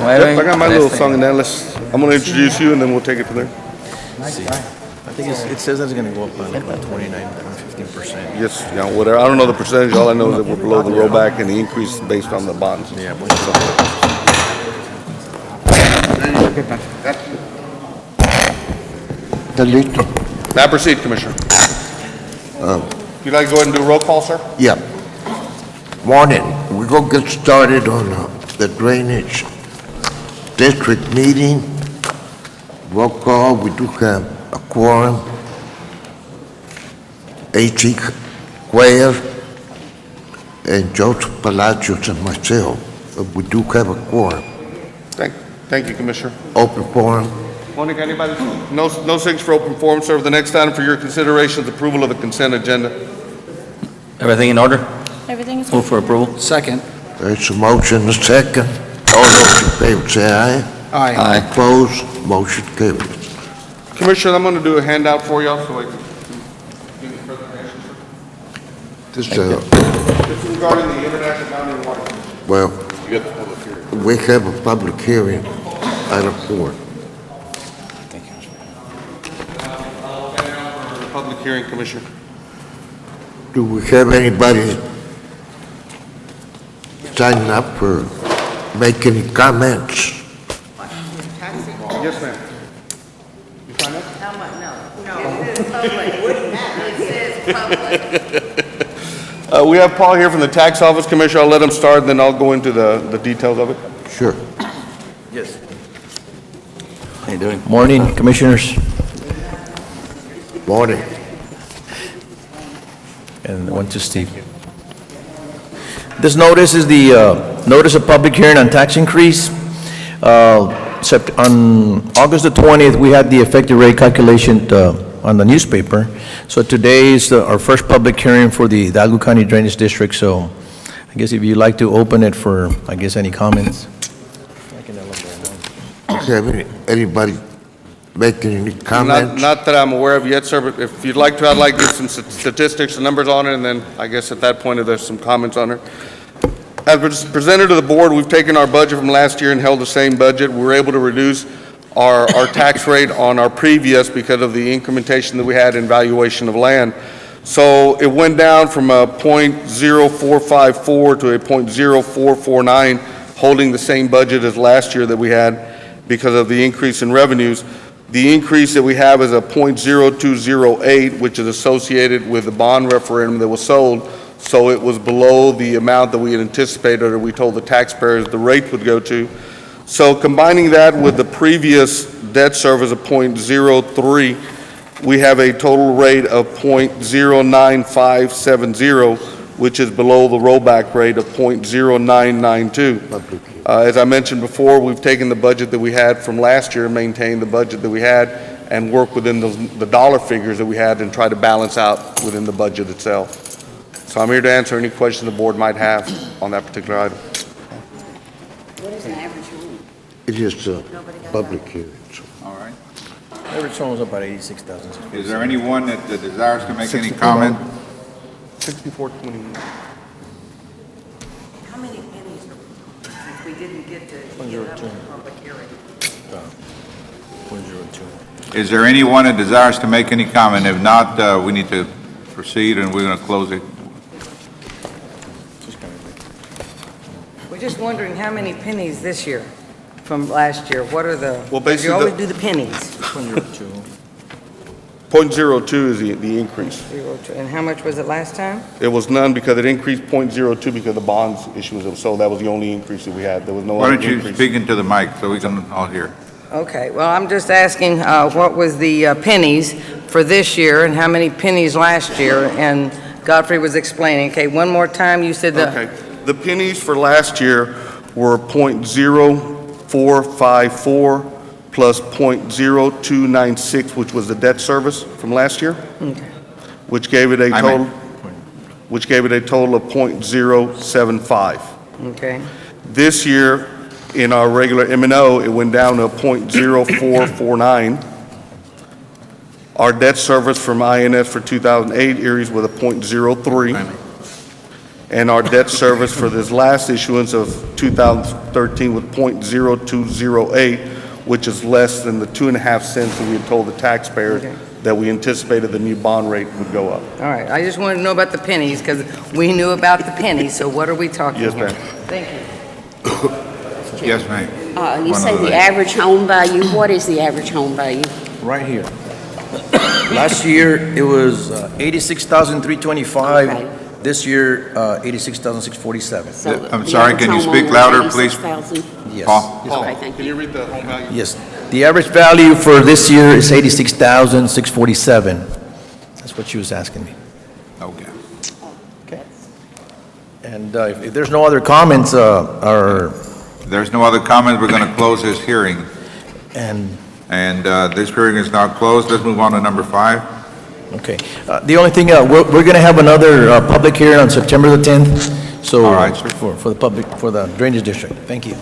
Yep, I got my little song and dance. I'm going to introduce you, and then we'll take it from there. I think it says that it's going to go up by like about 29 and 15%. Yes, you know, whatever. I don't know the percentage. All I know is that we're below the rollback, and the increase is based on the bonds. Yeah, Now proceed, Commissioner. You'd like to go ahead and do a roll call, sir? Yeah. Morning. We're going to get started on the drainage district meeting. Roll call. We do have a quorum. A.T. Cuellar and Joseph Palacios and myself. We do have a quorum. Thank you, Commissioner. Open forum. Monica, anybody? No signatures for open forum, sir. The next item for your consideration is approval of the consent agenda. Everything in order? Everything is Move for approval. Second. There's a motion, a second. All those in favor say aye. Aye. Opposed, motion carries. Commissioner, I'm going to do a handout for y'all so I can give the presentation. This, This is regarding the International Boundary and Water. well, You got the public hearing. we have a public hearing, item 4. Public hearing, Commissioner. Do we have anybody signing up for making comments? Yes, ma'am. You sign up? How much? No. It says public. It says public. We have Paul here from the tax office, Commissioner. I'll let him start, then I'll go into the details of it. Sure. Yes. How you doing? Morning, Commissioners. Morning. And one to Steve. This notice is the notice of public hearing on tax increase. On August the 20th, we had the effective rate calculation on the newspaper. So today is our first public hearing for the Hidalgo County Drainage District. So I guess if you'd like to open it for, I guess, any comments. Have anybody making any comments? Not that I'm aware of yet, sir, but if you'd like to, I'd like to give some statistics and numbers on it, and then I guess at that point, if there's some comments on it. As presented to the board, we've taken our budget from last year and held the same budget. We were able to reduce our tax rate on our previous because of the incrementation that we had in valuation of land. So it went down from a 0.0454 to a 0.0449, holding the same budget as last year that we had because of the increase in revenues. The increase that we have is a 0.0208, which is associated with the bond referendum that was sold. So it was below the amount that we had anticipated, or we told the taxpayers the rate would go to. So combining that with the previous debt service of 0.03, we have a total rate of 0.09570, which is below the rollback rate of 0.0992. As I mentioned before, we've taken the budget that we had from last year, maintained the budget that we had, and work within the dollar figures that we had and try to balance out within the budget itself. So I'm here to answer any questions the board might have on that particular item. What is an average room? It is a public hearing. So. All right. Average one was about 86,000. Is there anyone that desires to make any comment? 6421. How many pennies are we, since we didn't get to get up in the public hearing? 0.02. Is there anyone that desires to make any comment? If not, we need to proceed, and we're going to close it. We're just wondering how many pennies this year from last year? What are the, Well, basically you always the- do the pennies. 0.02. 0.02 is the increase. And how much was it last time? It was none because it increased 0.02 because the bonds issuance was sold. That was the only increase that we had. There was no Why other don't you increase. speak into the mic so we can all hear? Okay, well, I'm just asking what was the pennies for this year and how many pennies last year? And Godfrey was explaining. Okay, one more time, you said the... Okay. The pennies for last year were 0.0454 plus 0.0296, which was the debt service from last year, which gave it a total of 0.075. Okay, This year, in our regular M&O, it went down to 0.0449. Our debt service from INS for 2008 Eries was a 0.03. and our debt service for this last issuance of 2013 with .0208, which is less than the 2.5 cents that we had told the taxpayers that we anticipated the new bond rate would go up. All right, I just wanted to know about the pennies, because we knew about the pennies, so what are we talking Yes, here? ma'am. Thank you. Yes, ma'am. You One say of the average home value, what is the average home value? Right here. Last year, it was 86,325. Okay. This year, 86,647. So I'm the sorry, average can you homeowner speak is louder, please? 86,000? Yes. Paul? Okay, thank you. read the home value? Yes. The average value for this year is 86,647. That's what she was asking me. Okay. And if there's no other comments, If there's no other comments, we're going to close this hearing. and, And this hearing is now closed. Let's move on to number 5. okay. The only thing, we're going to have another public hearing on September the 10th, so. All right, sir. For the public, for the Drainage District. Thank you.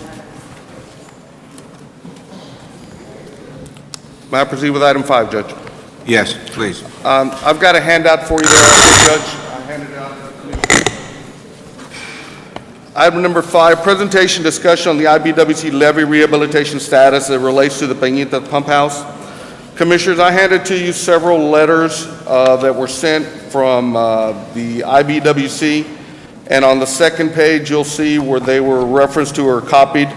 May I proceed with item 5, Judge? Yes, please. I've got a handout for you there, Judge. I handed it out to the commissioner. Item number 5, presentation discussion on the IBWC levee rehabilitation status as it relates to the Peñita Pump House. Commissioners, I handed to you several letters that were sent from the IBWC, and on the second page, you'll see where they were referenced to or copied.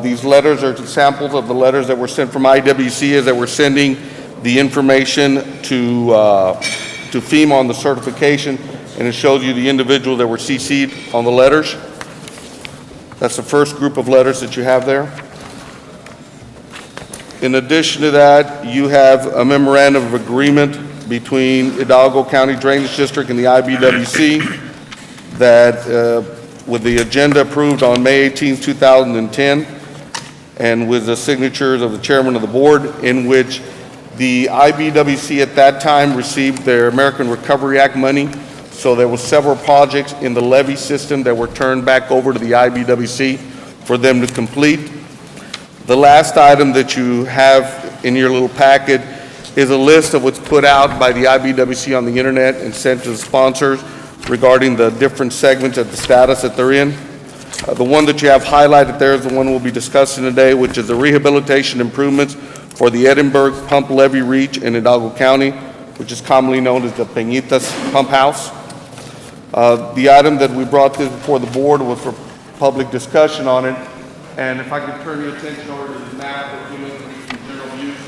These letters are samples of the letters that were sent from IWC as they were sending the information to FEMA on the certification, and it shows you the individuals that were CC'd on the letters. That's the first group of letters that you have there. In addition to that, you have a memorandum of agreement between Hidalgo County Drainage District and the IBWC that, with the agenda approved on May 18, 2010, and with the signatures of the chairman of the board, in which the IBWC at that time received their American Recovery Act money. So there were several projects in the levee system that were turned back over to the IBWC for them to complete. The last item that you have in your little packet is a list of what's put out by the IBWC on the internet and sent to the sponsors regarding the different segments at the status that they're in. The one that you have highlighted there is the one we'll be discussing today, which is the rehabilitation improvements for the Edinburgh Pump Levee Reach in Hidalgo County, which is commonly known as the Peñitas Pump House. The item that we brought this before the board was for public discussion on it. And if I could turn your attention over to the map that we looked at from general use.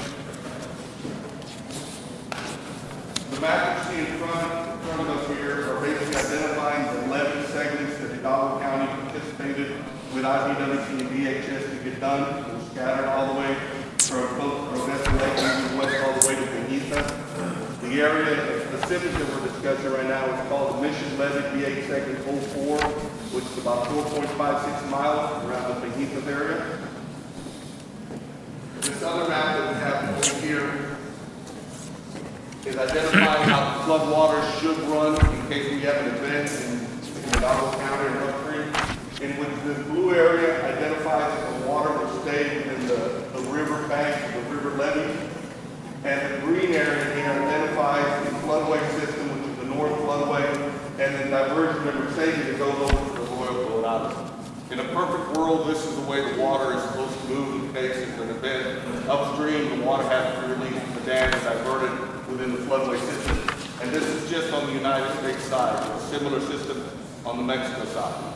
The map you see in front of us here are basically identifying the levee segments that Hidalgo County participated with IBWC and DHS to get done. It was scattered all the way from Odessa Lake moving west all the way to Peñita. The area specific that we're discussing right now is called the Mission Levee BH Segment 04, which is about 4.56 miles around the Peñitas area. This other map that we have over here is identifying how the flood waters should run in case we have an event in Hidalgo County and Rock Creek, in which the blue area identifies that the water will stay within the river bank, the river levee. And the green area here identifies the floodway system, which is the north floodway, and the diversion of Mercedes that goes over to the Royal Colorado. In a perfect world, this is the way the water is supposed to move in case there's an event upstream. The water has to be released from the dam and diverted within the floodway system. And this is just on the United States side, a similar system on the Mexico side.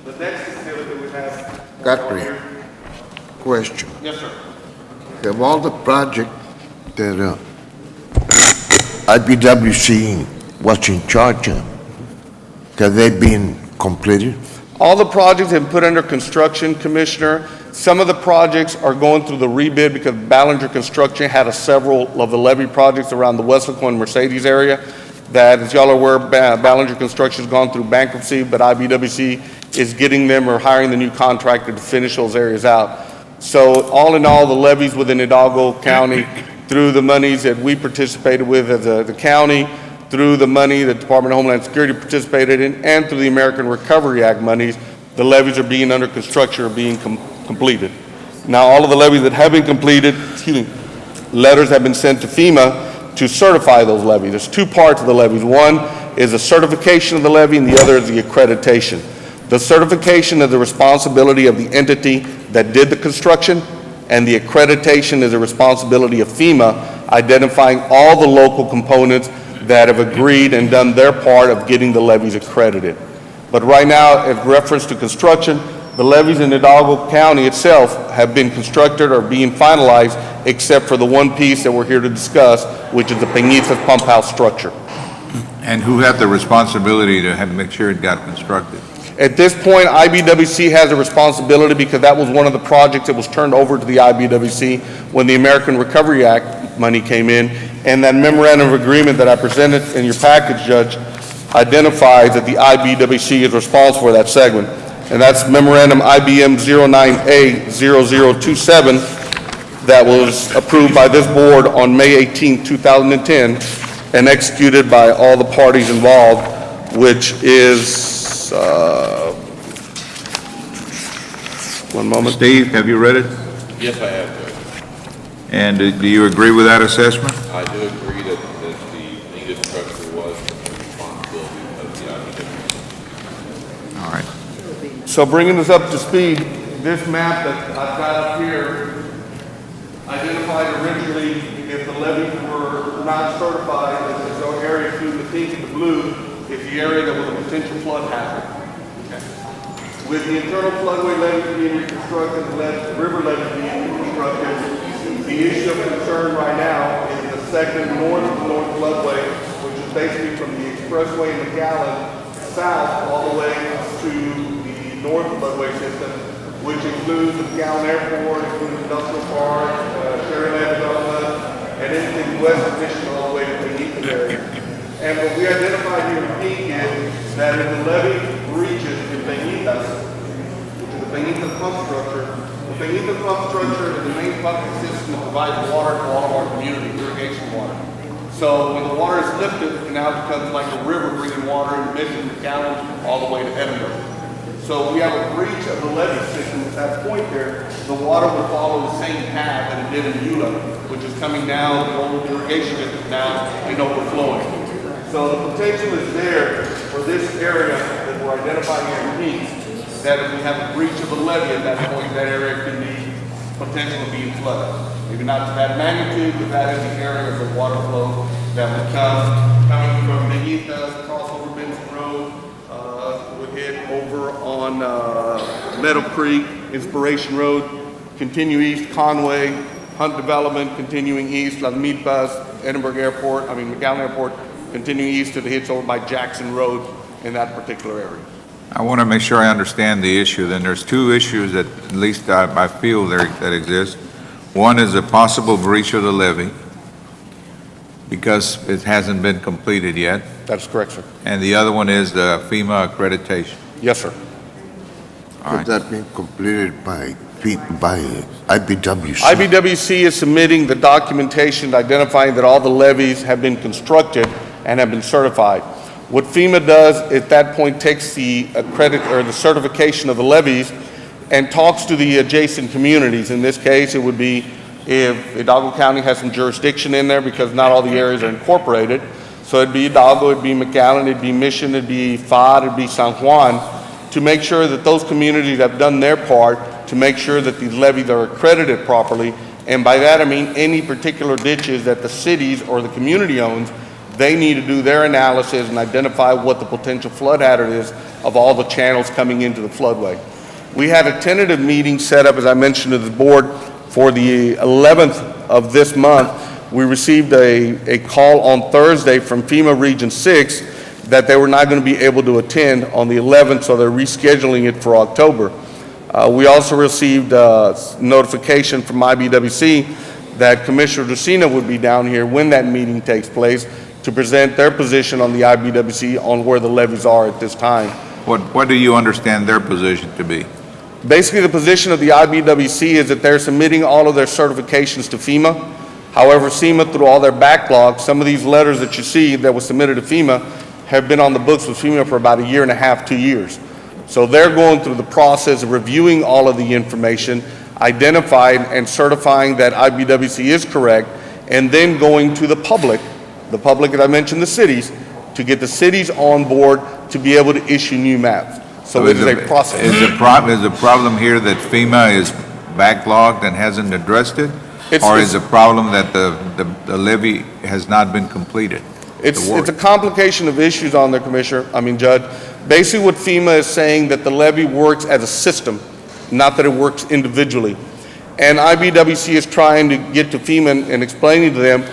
The next exhibit that we have. Godfrey. Question. Yes, sir. Have all the projects that IBWC was in charge of, have they been completed? All the projects have been put under construction, Commissioner. Some of the projects are going through the rebid because Ballinger Construction had several of the levee projects around the Weslaco and Mercedes area that, as y'all are aware, Ballinger Construction has gone through bankruptcy, but IBWC is getting them or hiring the new contractor to finish those areas out. So all in all, the levees within Hidalgo County, through the monies that we participated with as the county, through the money that the Department of Homeland Security participated in, and through the American Recovery Act monies, the levees are being under construction or being completed. Now, all of the levees that have been completed, letters have been sent to FEMA to certify those levies. There's two parts of the levies. One is the certification of the levy, and the other is the accreditation. The certification is the responsibility of the entity that did the construction, and the accreditation is the responsibility of FEMA, identifying all the local components that have agreed and done their part of getting the levees accredited. But right now, in reference to construction, the levees in Hidalgo County itself have been constructed or being finalized, except for the one piece that we're here to discuss, which is the Peñitas pump house structure. And who had the responsibility to make sure it got constructed? At this point, IBWC has a responsibility because that was one of the projects that was turned over to the IBWC when the American Recovery Act money came in. And that memorandum of agreement that I presented in your package, Judge, identifies that the IBWC is responsible for that segment. And that's memorandum IBM 09A0027 that was approved by this board on May 18, 2010, and executed by all the parties involved, which is, one moment. Steve, have you read it? Yes, I have, Judge. And do you agree with that assessment? I do agree that the needed structure was the responsibility of the IBW. All right. So bringing this up to speed, this map that I've got up here identified originally if the levees were not certified, as this area through the pink and the blue, is the area that was a potential flood hazard. With the internal floodway levees being reconstructed, the river levees being reconstructed, the issue of concern right now is the second north floodway, which is basically from the expressway in McAllen south all the way to the north floodway system, which includes the McAllen Airport, includes Industrial Park, Sherryland Development, and anything west of Michigan all the way to the Peñitas area. And what we identified here in pink is that if the levee breaches in Peñitas, which is the Peñitas pump structure, the Peñitas pump structure is the main pumping system that provides water to all of our community, irrigation water. So when the water is lifted, it now becomes like a river bringing water in Michigan, McAllen, all the way to Edinburgh. So we have a breach of the levee system at that point there. The water will follow the same path that it did in Eula, which is coming down the old irrigation district now and overflowing. So the potential is there for this area that we're identifying here in pink, that if we have a breach of the levee at that point, that area can be potentially being flooded. Maybe not to that magnitude, but that is the area of the water flow that would coming from Peñitas, cross over Benson Road, would hit over on Meadow Creek, Inspiration Road, continue east, Conway, Hunt Development, continuing east, Las Milpas, McAllen Airport, continuing east to the hits over by Jackson Road in that particular area. I want to make sure I understand the issue. Then there's two issues that at least I feel that exist. One is a possible breach of the levee because it hasn't been completed yet. That's correct, sir. And the other one is the FEMA accreditation. Yes, sir. All Has right. that been completed by IBWC? IBWC is submitting the documentation identifying that all the levees have been constructed and have been certified. What FEMA does at that point takes the the certification of the levees and talks to the adjacent communities. In this case, it would be if Hidalgo County has some jurisdiction in there because not all the areas are incorporated. So it'd be Hidalgo, it'd be McAllen, it'd be Mission, it'd be FAD, it'd be San Juan, to make sure that those communities have done their part to make sure that these levees are accredited properly. And by that I mean any particular ditches that the cities or the community owns, they need to do their analysis and identify what the potential flood hazard is of all the channels coming into the floodway. We had a tentative meeting set up, as I mentioned to the board, for the 11th of this month. We received a call on Thursday from FEMA Region 6 that they were not going to be able to attend on the 11th, so they're rescheduling it for October. We also received notification from IBWC that Commissioner Ducina would be down here when that meeting takes place to present their position on the IBWC on where the levees are at this time. What do you understand their position to be? Basically, the position of the IBWC is that they're submitting all of their certifications to FEMA. However, FEMA, through all their backlogs, some of these letters that you see that were submitted to FEMA have been on the books with FEMA for about 1.5 years, 2 years. So they're going through the process of reviewing all of the information, identifying and certifying that IBWC is correct, and then going to the public that I mentioned, the cities, to get the cities on board to be able to issue new maps. So it is a process. Is the problem here that FEMA is backlogged and hasn't addressed it? Or is the problem that the levy has not been completed? It's a complication of issues on there, Judge. Basically what FEMA is saying, that the levy works as a system, not that it works individually. And IBWC is trying to get to FEMA and explaining to them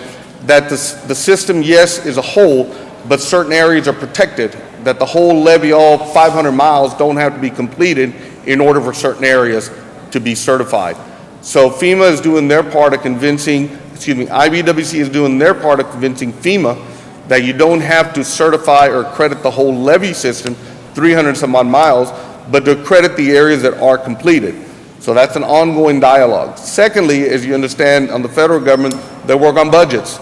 that the system, yes, is a whole, but certain areas are protected, that the whole levy, all 500 miles, don't have to be completed in order for certain areas to be certified. So FEMA is doing their part of IBWC is doing their part of convincing FEMA that you don't have to certify or credit the whole levy system, 300 some odd miles, but to credit the areas that are completed. So that's an ongoing dialogue. Secondly, as you understand, on the federal government, they work on budgets.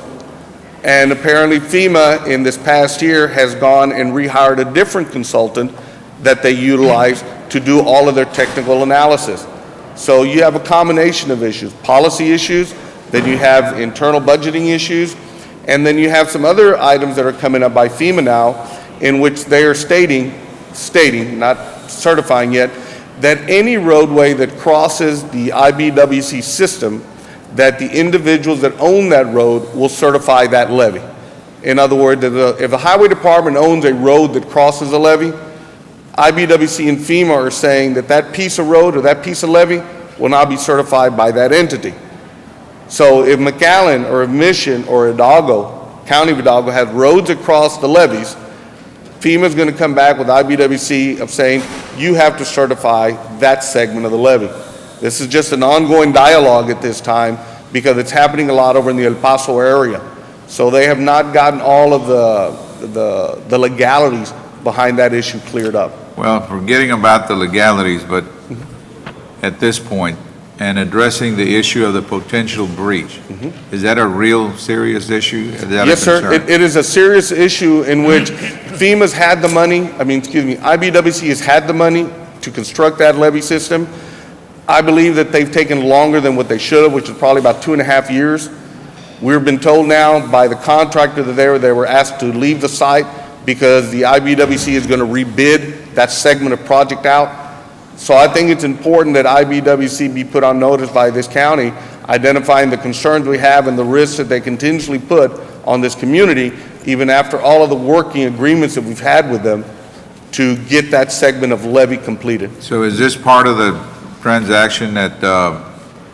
And apparently FEMA in this past year has gone and rehired a different consultant that they utilize to do all of their technical analysis. So you have a combination of issues, policy issues, then you have internal budgeting issues, and then you have some other items that are coming up by FEMA now in which they are stating, not certifying yet, that any roadway that crosses the IBWC system, that the individuals that own that road will certify that levy. In other words, if the highway department owns a road that crosses a levy, IBWC and FEMA are saying that that piece of road or that piece of levy will now be certified by that entity. So if McAllen or if Mission or Hidalgo, County of Hidalgo, have roads across the levees, FEMA is going to come back with IBWC of saying, you have to certify that segment of the levy. This is just an ongoing dialogue at this time because it's happening a lot over in the El Paso area. So they have not gotten all of the legalities behind that issue cleared up. Well, forgetting about the legalities, but at this point, and addressing the issue of the potential breach, is that a real serious issue? Is that Yes, a sir. concern? It is a serious issue in which FEMA's had the money, IBWC has had the money to construct that levee system. I believe that they've taken longer than what they should have, which is probably about 2.5 years. We've been told now by the contractor that they were asked to leave the site because the IBWC is going to rebid that segment of project out. So I think it's important that IBWC be put on notice by this county, identifying the concerns we have and the risks that they continuously put on this community, even after all of the working agreements that we've had with them to get that segment of levee completed. So is this part of the transaction that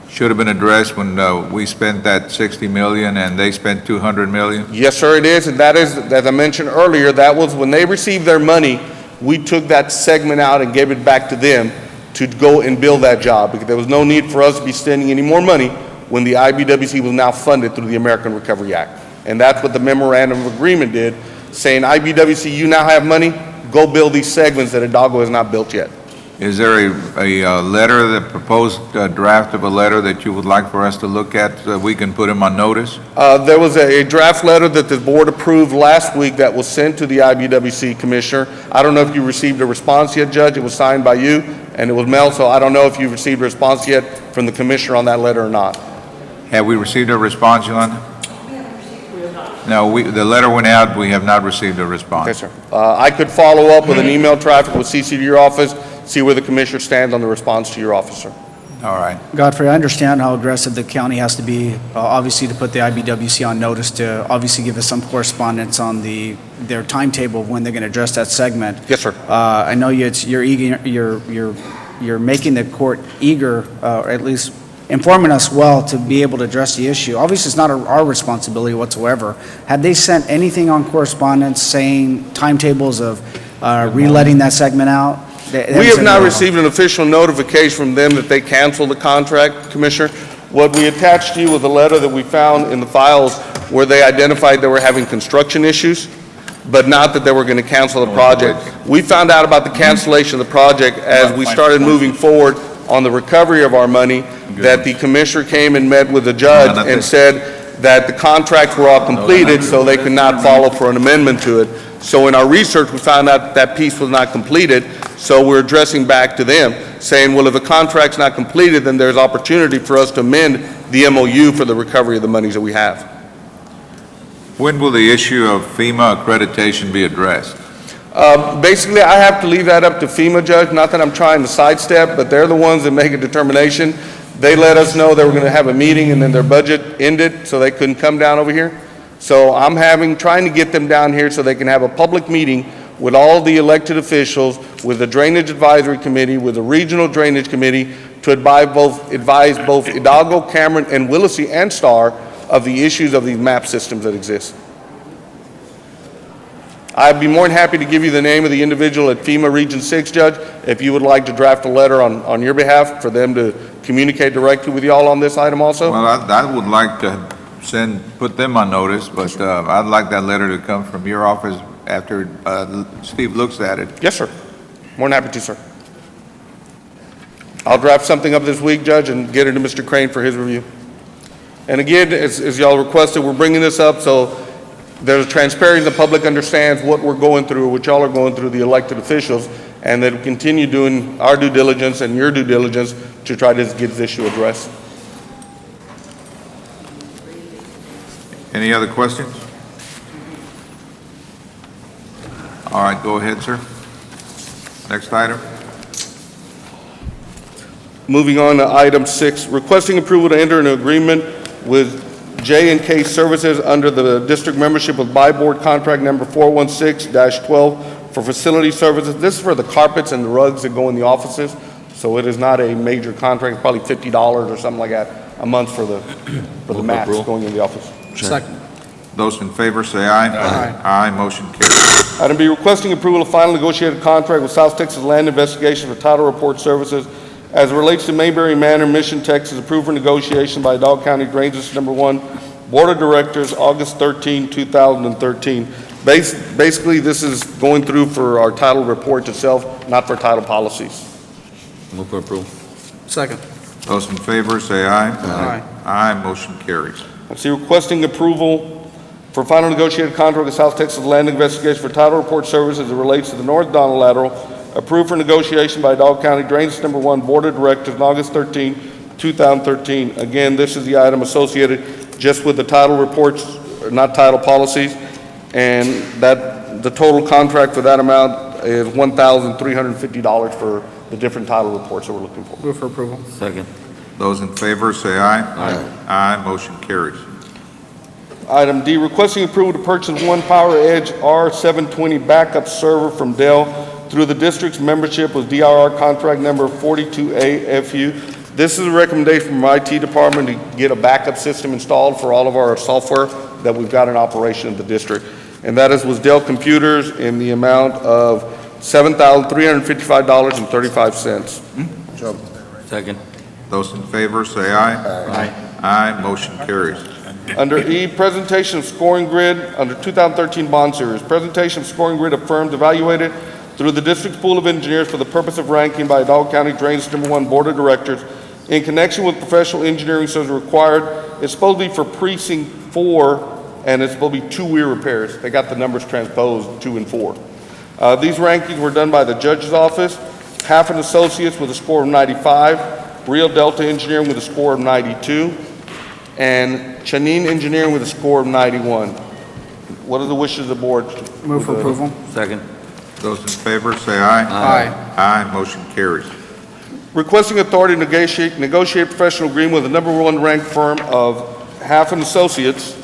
should have been addressed when we spent that 60 million and they spent 200 million? Yes, sir, it is. And that is, as I mentioned earlier, that was when they received their money, we took that segment out and gave it back to them to go and build that job because there was no need for us to be spending any more money when the IBWC was now funded through the American Recovery Act. And that's what the memorandum of agreement did, saying IBWC, you now have money, go build these segments that Hidalgo has not built yet. Is there a letter, the proposed draft of a letter that you would like for us to look at so that we can put them on notice? There was a draft letter that the board approved last week that was sent to the IBWC commissioner. I don't know if you received a response yet, Judge. It was signed by you and it was mailed, so I don't know if you received a response yet from the commissioner on that letter or not. Have we received a response, Yolanda? No, the letter went out, we have not received a response. Okay, sir. I could follow up with an email traffic with CC to your office, see where the commissioner stands on the response to your officer. All right. Godfrey, I understand how aggressive the county has to be, obviously, to put the IBWC on notice, to obviously give us some correspondence on their timetable of when they're going to address that segment. Yes, sir. I know you're eager, you're making the court eager, or at least informing us well to be able to address the issue. Obviously, it's not our responsibility whatsoever. Have they sent anything on correspondence saying timetables of reletting that segment out? We have not received an official notification from them that they canceled the contract, Commissioner. What we attached to you was a letter that we found in the files where they identified they were having construction issues, but not that they were going to cancel the project. We found out about the cancellation of the project as we started moving forward on the recovery of our money, that the commissioner came and met with the judge and said that the contracts were all completed, so they could not follow for an amendment to it. So in our research, we found out that piece was not completed, so we're addressing back to them, saying, well, if the contract's not completed, then there's opportunity for us to amend the MOU for the recovery of the monies that we have. When will the issue of FEMA accreditation be addressed? Basically, I have to leave that up to FEMA, Judge, not that I'm trying to sidestep, but they're the ones that make a determination. They let us know they were going to have a meeting, and then their budget ended, so they couldn't come down over here. So I'm trying to get them down here so they can have a public meeting with all the elected officials, with the Drainage Advisory Committee, with the Regional Drainage Committee, to advise both Hidalgo, Cameron, and Willacy and Star of the issues of these map systems that exist. I'd be more than happy to give you the name of the individual at FEMA Region 6, Judge, if you would like to draft a letter on your behalf for them to communicate directly with y'all on this item also. Well, I would like to put them on notice, but I'd like that letter to come from your office after Steve looks at it. Yes, sir. More than happy to, sir. I'll draft something up this week, Judge, and get it to Mr. Crane for his review. And again, as y'all requested, we're bringing this up so there's transparency, the public understands what we're going through, what y'all are going through, the elected officials, and that we continue doing our due diligence and your due diligence to try to get this issue addressed. Any other questions? All right, go ahead, sir. Next item. Moving on to item 6, requesting approval to enter an agreement with J&K Services under the district membership with Buy Board contract number 416-12 for facility services. This is for the carpets and the rugs that go in the offices, so it is not a major contract. It's probably $50 or something like that a month for the mats going in the office. Second. Those in favor say aye. Aye. Aye, motion carries. Item B, requesting approval of final negotiated contract with South Texas Land Investigation for title report services as it relates to Mayberry Manor, Mission, Texas, approved for negotiation by Hidalgo County Drainage District Number 1, Board of Directors, August 13, 2013. Basically, this is going through for our title report itself, not for title policies. Move for approval. Second. Those in favor say aye. Aye. Aye, motion carries. See, requesting approval for final negotiated contract with South Texas Land Investigation for title report services as it relates to the North Donald Lateral, approved for negotiation by Hidalgo County Drainage Number 1 Board of Directors on August 13, 2013. Again, this is the item associated just with the title reports, not title policies, and that the total contract for that amount is $1,350 for the different title reports that we're looking for. Move for approval. Second. Those in favor say aye. Aye. Aye, motion carries. Item D, requesting approval to purchase one PowerEdge R720 backup server from Dell through the district's membership with DRR contract number 42AFU. This is a recommendation from our IT department to get a backup system installed for all of our software that we've got in operation in the district. And that is with Dell computers in the amount of $7,355.35. Second. Those in favor say aye. Aye. Aye, motion carries. Under E, presentation of scoring grid under 2013 bond series. Presentation of scoring grid of firms evaluated through the district's pool of engineers for the purpose of ranking by Hidalgo County Drainage Number 1 Board of Directors in connection with professional engineering services required. It's supposed to be for precinct 4, and it's supposed to be 2 weir repairs. They got the numbers transposed, 2 and 4. These rankings were done by the judge's office, Half and Associates with a score of 95, Real Delta Engineering with a score of 92, and Chanine Engineering with a score of 91. What are the wishes of the board? Move for approval. Second. Those in favor say aye. Aye. Aye, motion carries. Requesting authority to negotiate professional agreement with the number 1 ranked firm of Half and Associates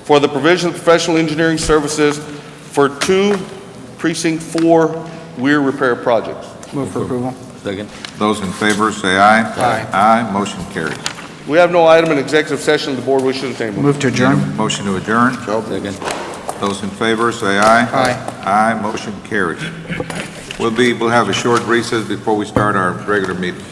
for the provision of professional engineering services for 2 precinct 4 weir repair projects. Move for approval. Second. Those in favor say aye. Aye. Aye, motion carries. We have no item in executive session. The board wishes to table. Move to adjourn. Motion to adjourn. Second. Those in favor say aye. Aye. Aye, motion carries. We'll have a short recess before we start our regular meeting.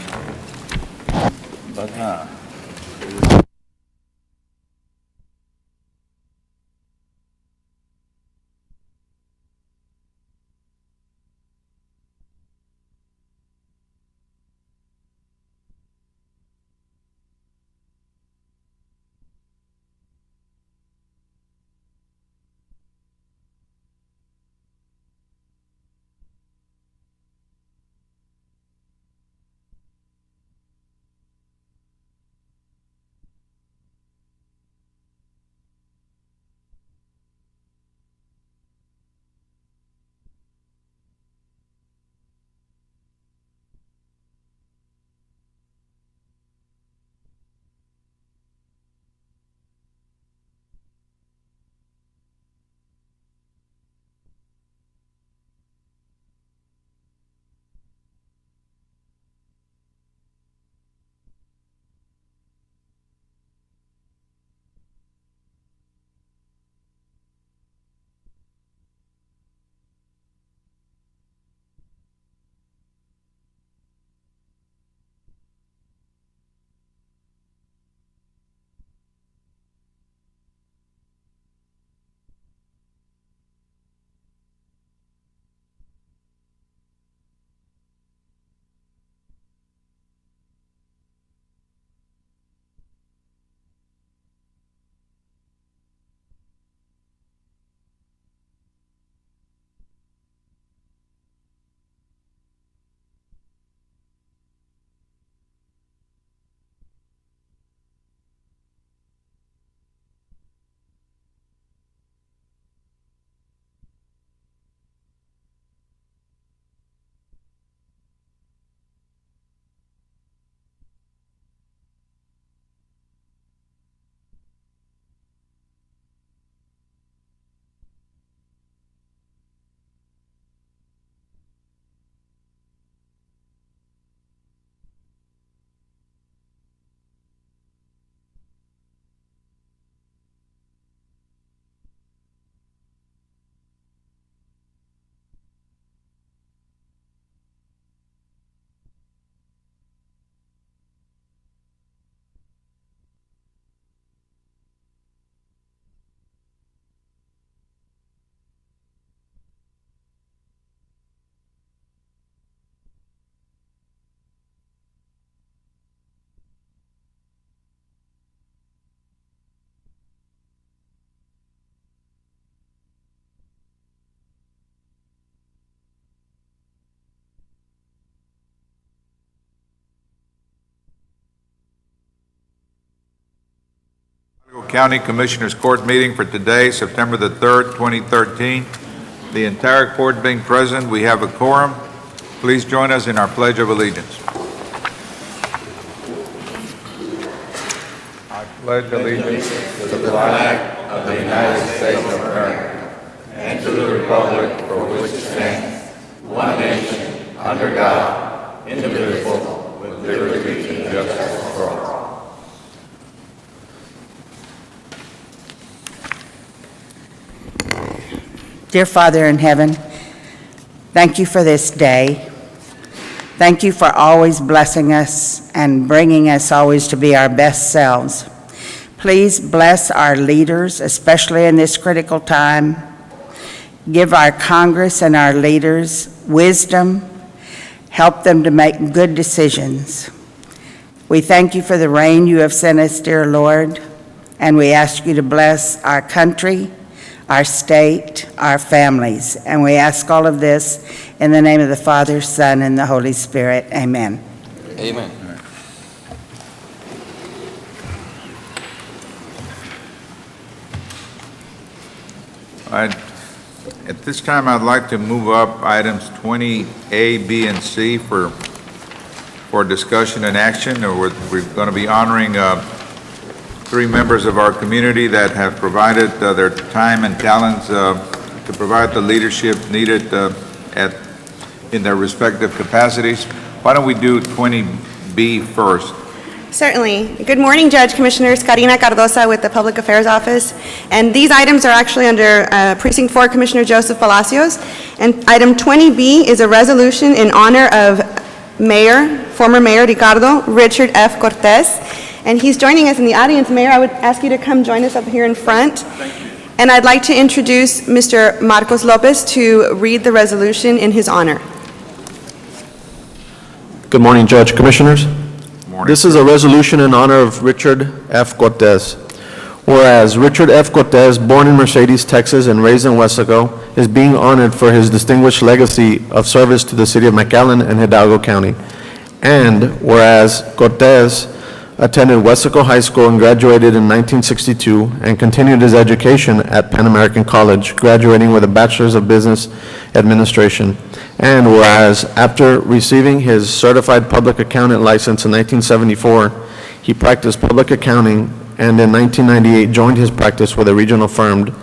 County Commissioners Court meeting for today, September the 3rd, 2013. The entire court being present, we have a quorum. Please join us in our Pledge of Allegiance. I pledge allegiance to the flag of the United States of America and to the republic for which it stands, one nation, under God, indivisible, with liberty and justice for all. Dear Father in heaven, thank you for this day. Thank you for always blessing us and bringing us always to be our best selves. Please bless our leaders, especially in this critical time. Give our Congress and our leaders wisdom. Help them to make good decisions. We thank you for the rain you have sent us, dear Lord, and we ask you to bless our country, our state, our families. And we ask all of this in the name of the Father, Son, and the Holy Spirit. Amen. Amen. At this time, I'd like to move up items 20A, B, and C for discussion and action. We're going to be honoring three members of our community that have provided their time and talents to provide the leadership needed in their respective capacities. Why don't we do 20B first? Certainly. Good morning, Judge, Commissioners. Karina Cardosa with the Public Affairs Office. And these items are actually under Precinct 4 Commissioner Joseph Palacios. And item 20B is a resolution in honor of former Mayor Ricardo Richard F. Cortez. And he's joining us in the audience. Mayor, I would ask you to come join us up here in front. Thank you. And I'd like to introduce Mr. Marcos Lopez to read the resolution in his honor. Good morning, Judge, Commissioners. Morning. This is a resolution in honor of Richard F. Cortez. Whereas Richard F. Cortez, born in Mercedes, Texas, and raised in Weslaco, is being honored for his distinguished legacy of service to the city of McAllen and Hidalgo County. And whereas Cortez attended Weslaco High School and graduated in 1962 and continued his education at Pan American College, graduating with a Bachelor's of Business Administration. And whereas after receiving his certified public accountant license in 1974, he practiced public accounting and in 1998 joined his practice with a regional firm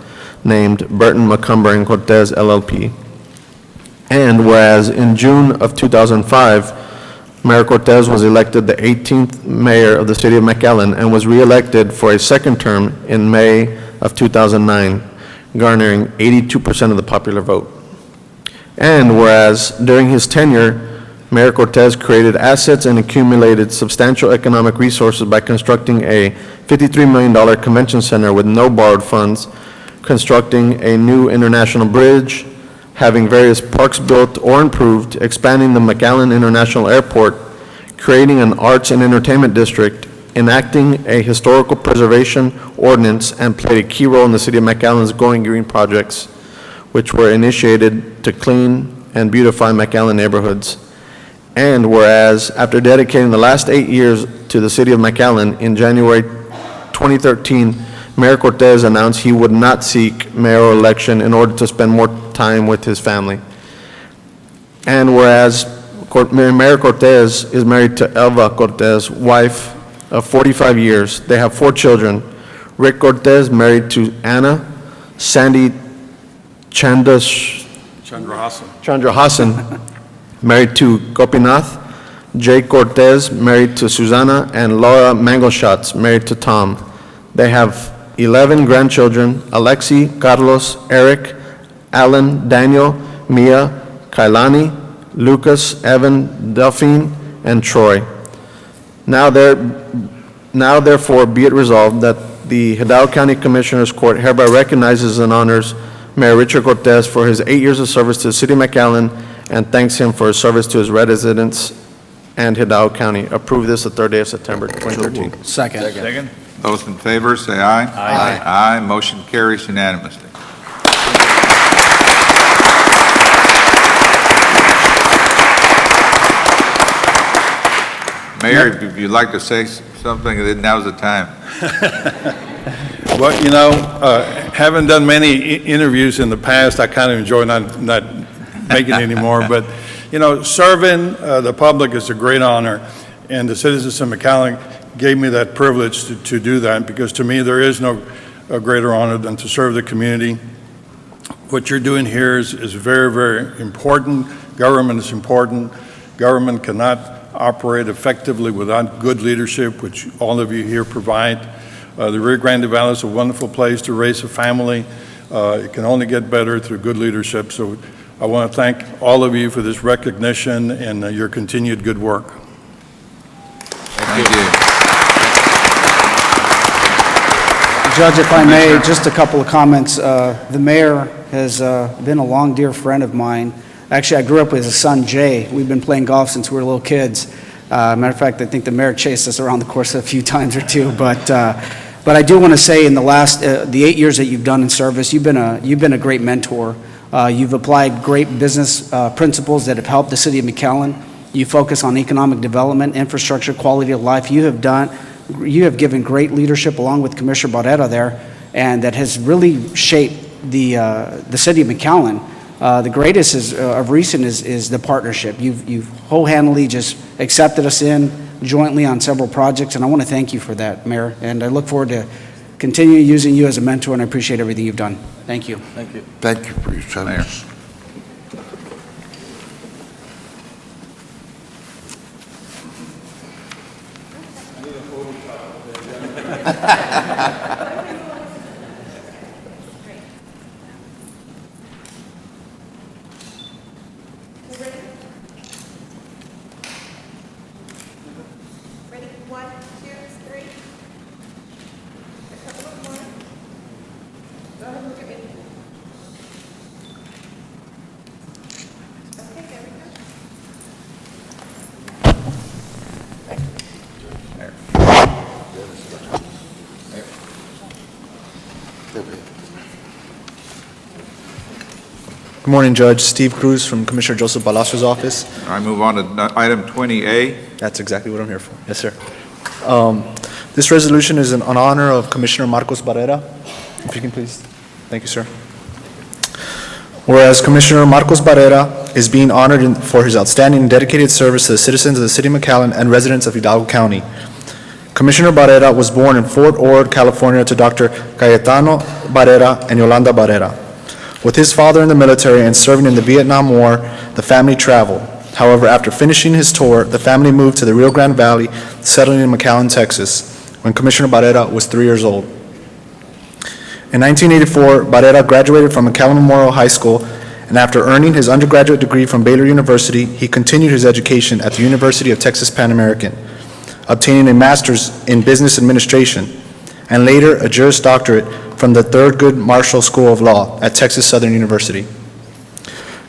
named Burton McCumber and Cortez LLP. And whereas in June of 2005, Mayor Cortez was elected the 18th mayor of the city of McAllen and was re-elected for a second term in May of 2009, garnering 82% of the popular vote. And whereas during his tenure, Mayor Cortez created assets and accumulated substantial economic resources by constructing a $53 million convention center with no borrowed funds, constructing a new international bridge, having various parks built or improved, expanding the McAllen International Airport, creating an arts and entertainment district, enacting a historical preservation ordinance, and played a key role in the city of McAllen's Going Green projects, which were initiated to clean and beautify McAllen neighborhoods. And whereas after dedicating the last 8 years to the city of McAllen, in January 2013, Mayor Cortez announced he would not seek mayoral election in order to spend more time with his family. And whereas Mayor Cortez is married to Elva Cortez, wife of 45 years. They have 4 children. Rick Cortez, married to Anna. Sandy Chandra Hassan, married to Gopinath. Jay Cortez, married to Susana. And Laura Mangelshatz, married to Tom. They have 11 grandchildren: Alexi, Carlos, Eric, Alan, Daniel, Mia, Kailani, Lucas, Evan, Delphine, and Troy. Now therefore be it resolved that the Hidalgo County Commissioners Court hereby recognizes and honors Mayor Richard Cortez for his 8 years of service to the city of McAllen and thanks him for his service to his residents and Hidalgo County. Approve this the 3rd day of September 2013. Second. Those in favor, say aye. Aye. Aye, motion carries unanimously. Mayor, if you'd like to say something, then now's the time. Well, you know, having done many interviews in the past, I kind of enjoy not making it anymore. But, you know, serving the public is a great honor, and the citizens of McAllen gave me that privilege to do that, because to me there is no greater honor than to serve the community. What you're doing here is very, very important. Government is important. Government cannot operate effectively without good leadership, which all of you here provide. The Rio Grande Valley is a wonderful place to raise a family. It can only get better through good leadership. So I want to thank all of you for this recognition and your continued good work. Thank you. Judge, if I may, just a couple of comments. The mayor has been a long dear friend of mine. Actually, I grew up with his son, Jay. We've been playing golf since we were little kids. Matter of fact, I think the mayor chased us around the course a few times or two. But I do want to say, in the last, the 8 years that you've done in service, you've been a great mentor. You've applied great business principles that have helped the city of McAllen. You focus on economic development, infrastructure, quality of life. You have given great leadership along with Commissioner Barrera there, and that has really shaped the city of McAllen. The greatest of recent is the partnership. You've wholeheartedly just accepted us in jointly on several projects, and I want to thank you for that, Mayor. And I look forward to continuing using you as a mentor, and I appreciate everything you've done. Thank you. Thank you. Thank you for your service. Ready? 1, 2, 3. A couple of more. Go ahead and look at me. Okay, there we go. Good morning, Judge. Steve Cruz from Commissioner Joseph Palacios' office. I move on to item 20A. That's exactly what I'm here for. Yes, sir. This resolution is in honor of Commissioner Marcos Barrera. If you can please. Thank you, sir. Whereas Commissioner Marcos Barrera is being honored for his outstanding and dedicated service to the citizens of the city of McAllen and residents of Hidalgo County. Commissioner Barrera was born in Fort Ord, California, to Dr. Cayetano Barrera and Yolanda Barrera. With his father in the military and serving in the Vietnam War, the family traveled. However, after finishing his tour, the family moved to the Rio Grande Valley, settling in McAllen, Texas, when Commissioner Barrera was 3 years old. In 1984, Barrera graduated from McAllen Memorial High School, and after earning his undergraduate degree from Baylor University, he continued his education at the University of Texas Pan American, obtaining a master's in business administration, and later a Juris Doctorate from the Thurgood Marshall School of Law at Texas Southern University.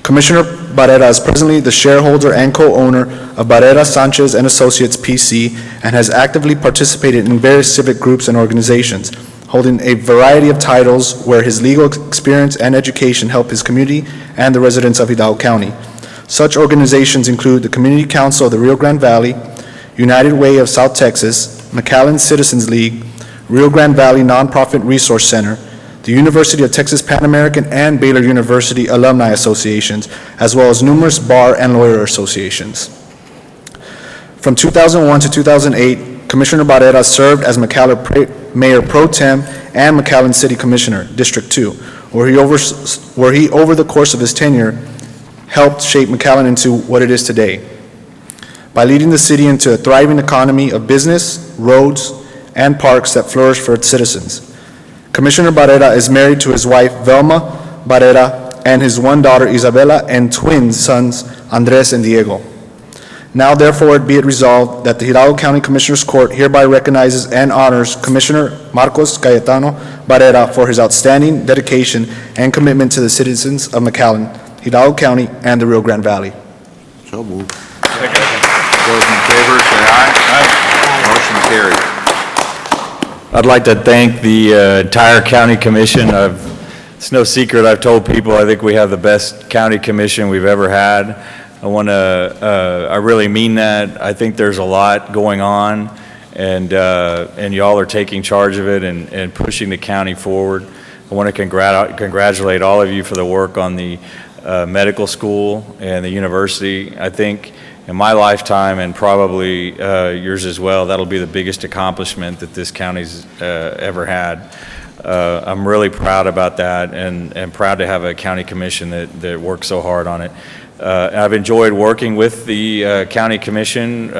Commissioner Barrera is presently the shareholder and co-owner of Barrera, Sanchez and Associates, P.C., and has actively participated in various civic groups and organizations, holding a variety of titles where his legal experience and education help his community and the residents of Hidalgo County. Such organizations include the Community Council of the Rio Grande Valley, United Way of South Texas, McAllen Citizens League, Rio Grande Valley Nonprofit Resource Center, the University of Texas Pan American and Baylor University Alumni Associations, as well as numerous bar and lawyer associations. From 2001 to 2008, Commissioner Barrera served as McAllen Mayor Pro Tem and McAllen City Commissioner, District 2, where he over the course of his tenure helped shape McAllen into what it is today, by leading the city into a thriving economy of business, roads, and parks that flourish for its citizens. Commissioner Barrera is married to his wife, Velma Barrera, and his one daughter, Isabela, and twin sons, Andres and Diego. Now, therefore, be it resolved that the Hidalgo County Commissioners Court hereby recognizes and honors Commissioner Marcos Cayetano Barrera for his outstanding dedication and commitment to the citizens of McAllen, Hidalgo County, and the Rio Grande Valley. So moved. Those in favor, say aye. Motion carried. I'd like to thank the entire county commission. It's no secret, I've told people I think we have the best county commission we've ever had. I really mean that. I think there's a lot going on, and y'all are taking charge of it and pushing the county forward. I want to congratulate all of you for the work on the medical school and the university. I think in my lifetime, and probably yours as well, that'll be the biggest accomplishment that this county's ever had. I'm really proud about that, and proud to have a county commission that works so hard on it. I've enjoyed working with the county commission,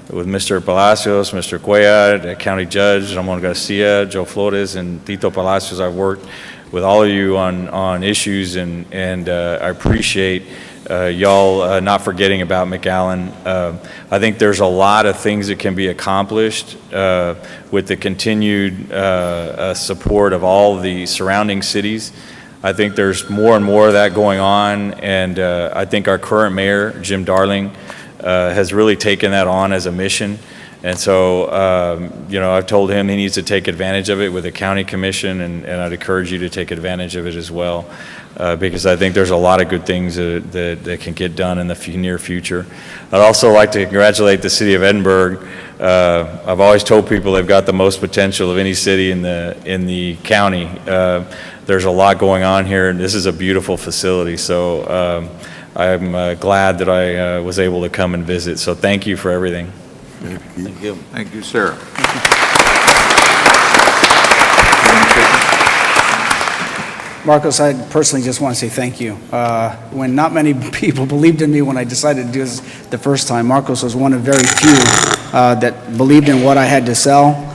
with Mr. Palacios, Mr. Cuellar, County Judge Ramon Garcia, Joe Flores, and Tito Palacios. I've worked with all of you on issues, and I appreciate y'all not forgetting about McAllen. I think there's a lot of things that can be accomplished with the continued support of all the surrounding cities. I think there's more and more of that going on, and I think our current mayor, Jim Darling, has really taken that on as a mission. And so, I've told him he needs to take advantage of it with the county commission, and I'd encourage you to take advantage of it as well, because I think there's a lot of good things that can get done in the near future. I'd also like to congratulate the city of Edinburgh. I've always told people they've got the most potential of any city in the county. There's a lot going on here, and this is a beautiful facility. So I'm glad that I was able to come and visit. So thank you for everything. Thank you. Thank you, sir. Marcos, I personally just want to say thank you. When not many people believed in me when I decided to do this the first time, Marcos was one of very few that believed in what I had to sell,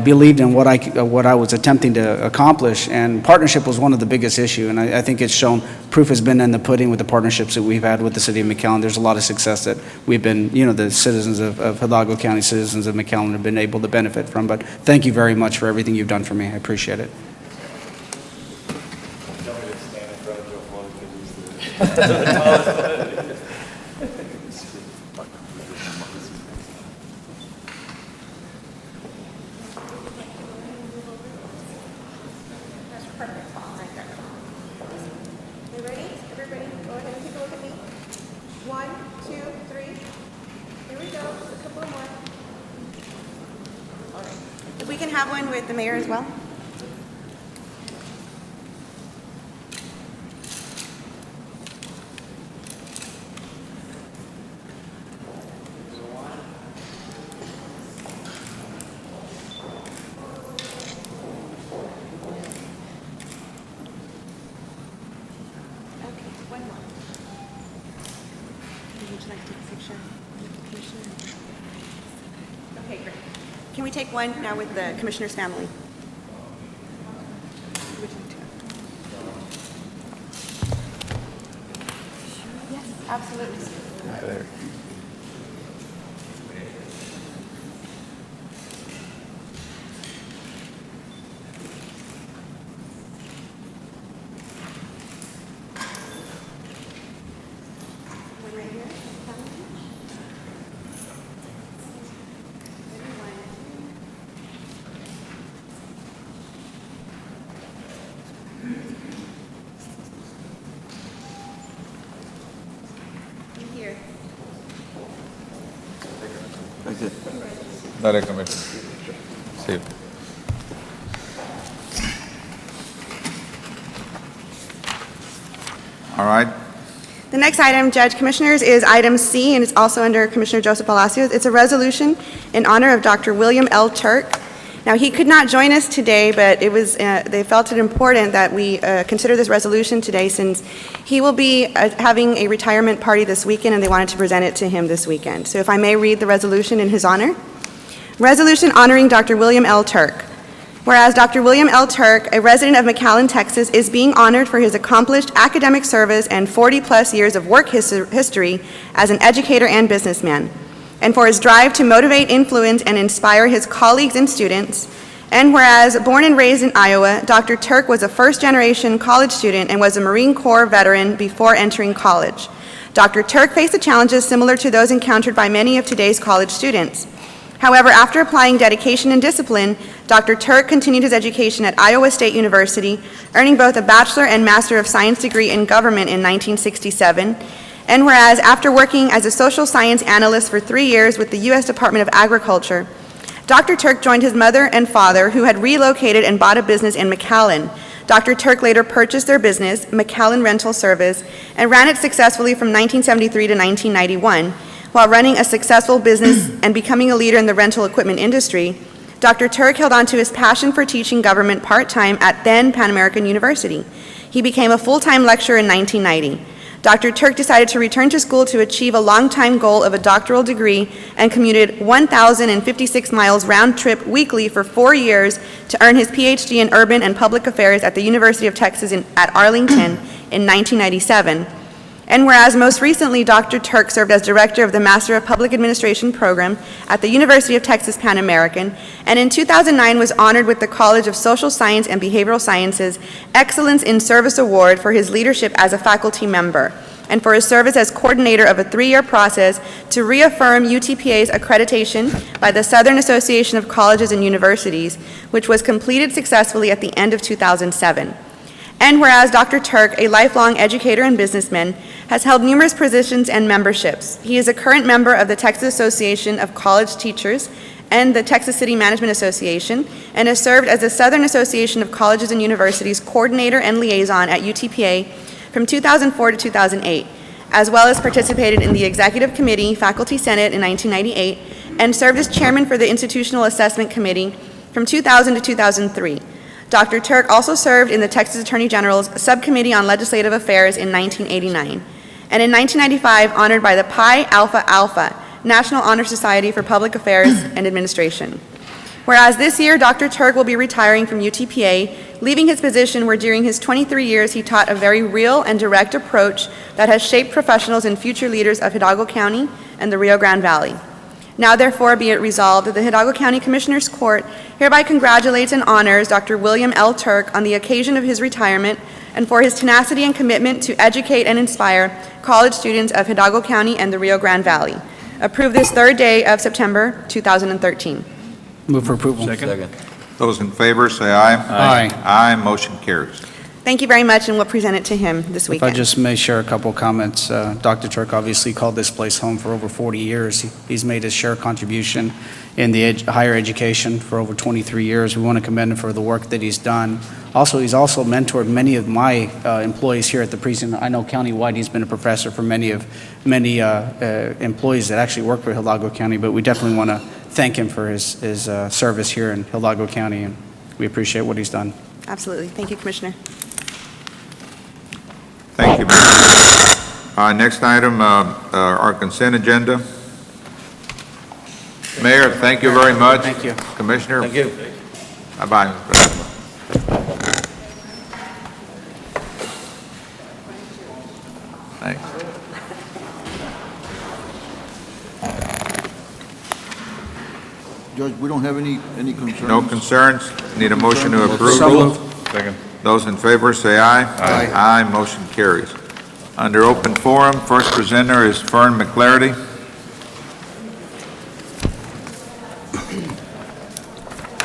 believed in what I was attempting to accomplish, and partnership was one of the biggest issue. And I think it's shown. Proof has been in the pudding with the partnerships that we've had with the city of McAllen. There's a lot of success that we've been, the citizens of Hidalgo County, citizens of McAllen have been able to benefit from. But thank you very much for everything you've done for me. I appreciate it. If we can have one with the mayor as well. Can we take one now with the commissioner's family? Yes, absolutely. One right here. Here. Dale, Commissioner. Sí. All right. The next item, Judge Commissioners, is item C, and it's also under Commissioner Joseph Palacios. It's a resolution in honor of Dr. William L. Turk. Now, he could not join us today, but it was they felt it important that we consider this resolution today, since he will be having a retirement party this weekend, and they wanted to present it to him this weekend. So if I may read the resolution in his honor. Resolution honoring Dr. William L. Turk. Whereas Dr. William L. Turk, a resident of McAllen, Texas, is being honored for his accomplished academic service and 40-plus years of work history as an educator and businessman, and for his drive to motivate, influence, and inspire his colleagues and students. And whereas, born and raised in Iowa, Dr. Turk was a first-generation college student and was a Marine Corps veteran before entering college. Dr. Turk faced challenges similar to those encountered by many of today's college students. However, after applying dedication and discipline, Dr. Turk continued his education at Iowa State University, earning both a Bachelor and Master of Science degree in government in 1967. And whereas, after working as a social science analyst for 3 years with the U.S. Department of Agriculture, Dr. Turk joined his mother and father, who had relocated and bought a business in McAllen. Dr. Turk later purchased their business, McAllen Rental Service, and ran it successfully from 1973 to 1991. While running a successful business and becoming a leader in the rental equipment industry, Dr. Turk held on to his passion for teaching government part-time at then Pan American University. He became a full-time lecturer in 1990. Dr. Turk decided to return to school to achieve a long-time goal of a doctoral degree and commuted 1,056 miles round trip weekly for 4 years to earn his PhD in Urban and Public Affairs at the University of Texas at Arlington in 1997. And whereas most recently Dr. Turk served as director of the Master of Public Administration program at the University of Texas Pan American, and in 2009 was honored with the College of Social Science and Behavioral Sciences Excellence in Service Award for his leadership as a faculty member, and for his service as coordinator of a 3-year process to reaffirm UTPA's accreditation by the Southern Association of Colleges and Universities, which was completed successfully at the end of 2007. And whereas Dr. Turk, a lifelong educator and businessman, has held numerous positions and memberships. He is a current member of the Texas Association of College Teachers and the Texas City Management Association, and has served as the Southern Association of Colleges and Universities coordinator and liaison at UTPA from 2004 to 2008, as well as participated in the Executive Committee, Faculty Senate in 1998, and served as chairman for the Institutional Assessment Committee from 2000 to 2003. Dr. Turk also served in the Texas Attorney General's Subcommittee on Legislative Affairs in 1989, and in 1995 honored by the Pi Alpha Alpha, National Honor Society for Public Affairs and Administration. Whereas this year Dr. Turk will be retiring from UTPA, leaving his position where during his 23 years he taught a very real and direct approach that has shaped professionals and future leaders of Hidalgo County and the Rio Grande Valley. Now therefore be it resolved that the Hidalgo County Commissioners Court hereby congratulates and honors Dr. William L. Turk on the occasion of his retirement and for his tenacity and commitment to educate and inspire college students of Hidalgo County and the Rio Grande Valley. Approved this 3rd day of September 2013. Move for approval. Second. Those in favor, say aye. Aye. Aye, motion carries. Thank you very much, and we'll present it to him this If I weekend. just may share a couple of comments. Dr. Turk obviously called this place home for over 40 years. He's made his share contribution in the higher education for over 23 years. We want to commend him for the work that he's done. Also, he's also mentored many of my employees here at the precinct. I know countywide he's been a professor for many employees that actually work for Hidalgo County, but we definitely want to thank him for his service here in Hidalgo County, and we appreciate what he's done. Absolutely. Thank you, Commissioner. Thank you. Next item, our consent agenda. Mayor, thank you very much. Thank you. Commissioner. Thank you. Bye-bye. Thanks. Judge, we don't have any concerns. No concerns? Need a motion to approve? So moved. Second. Those in favor, say aye. Aye. Aye, motion carries. Under open forum, first presenter is Fern McClarty.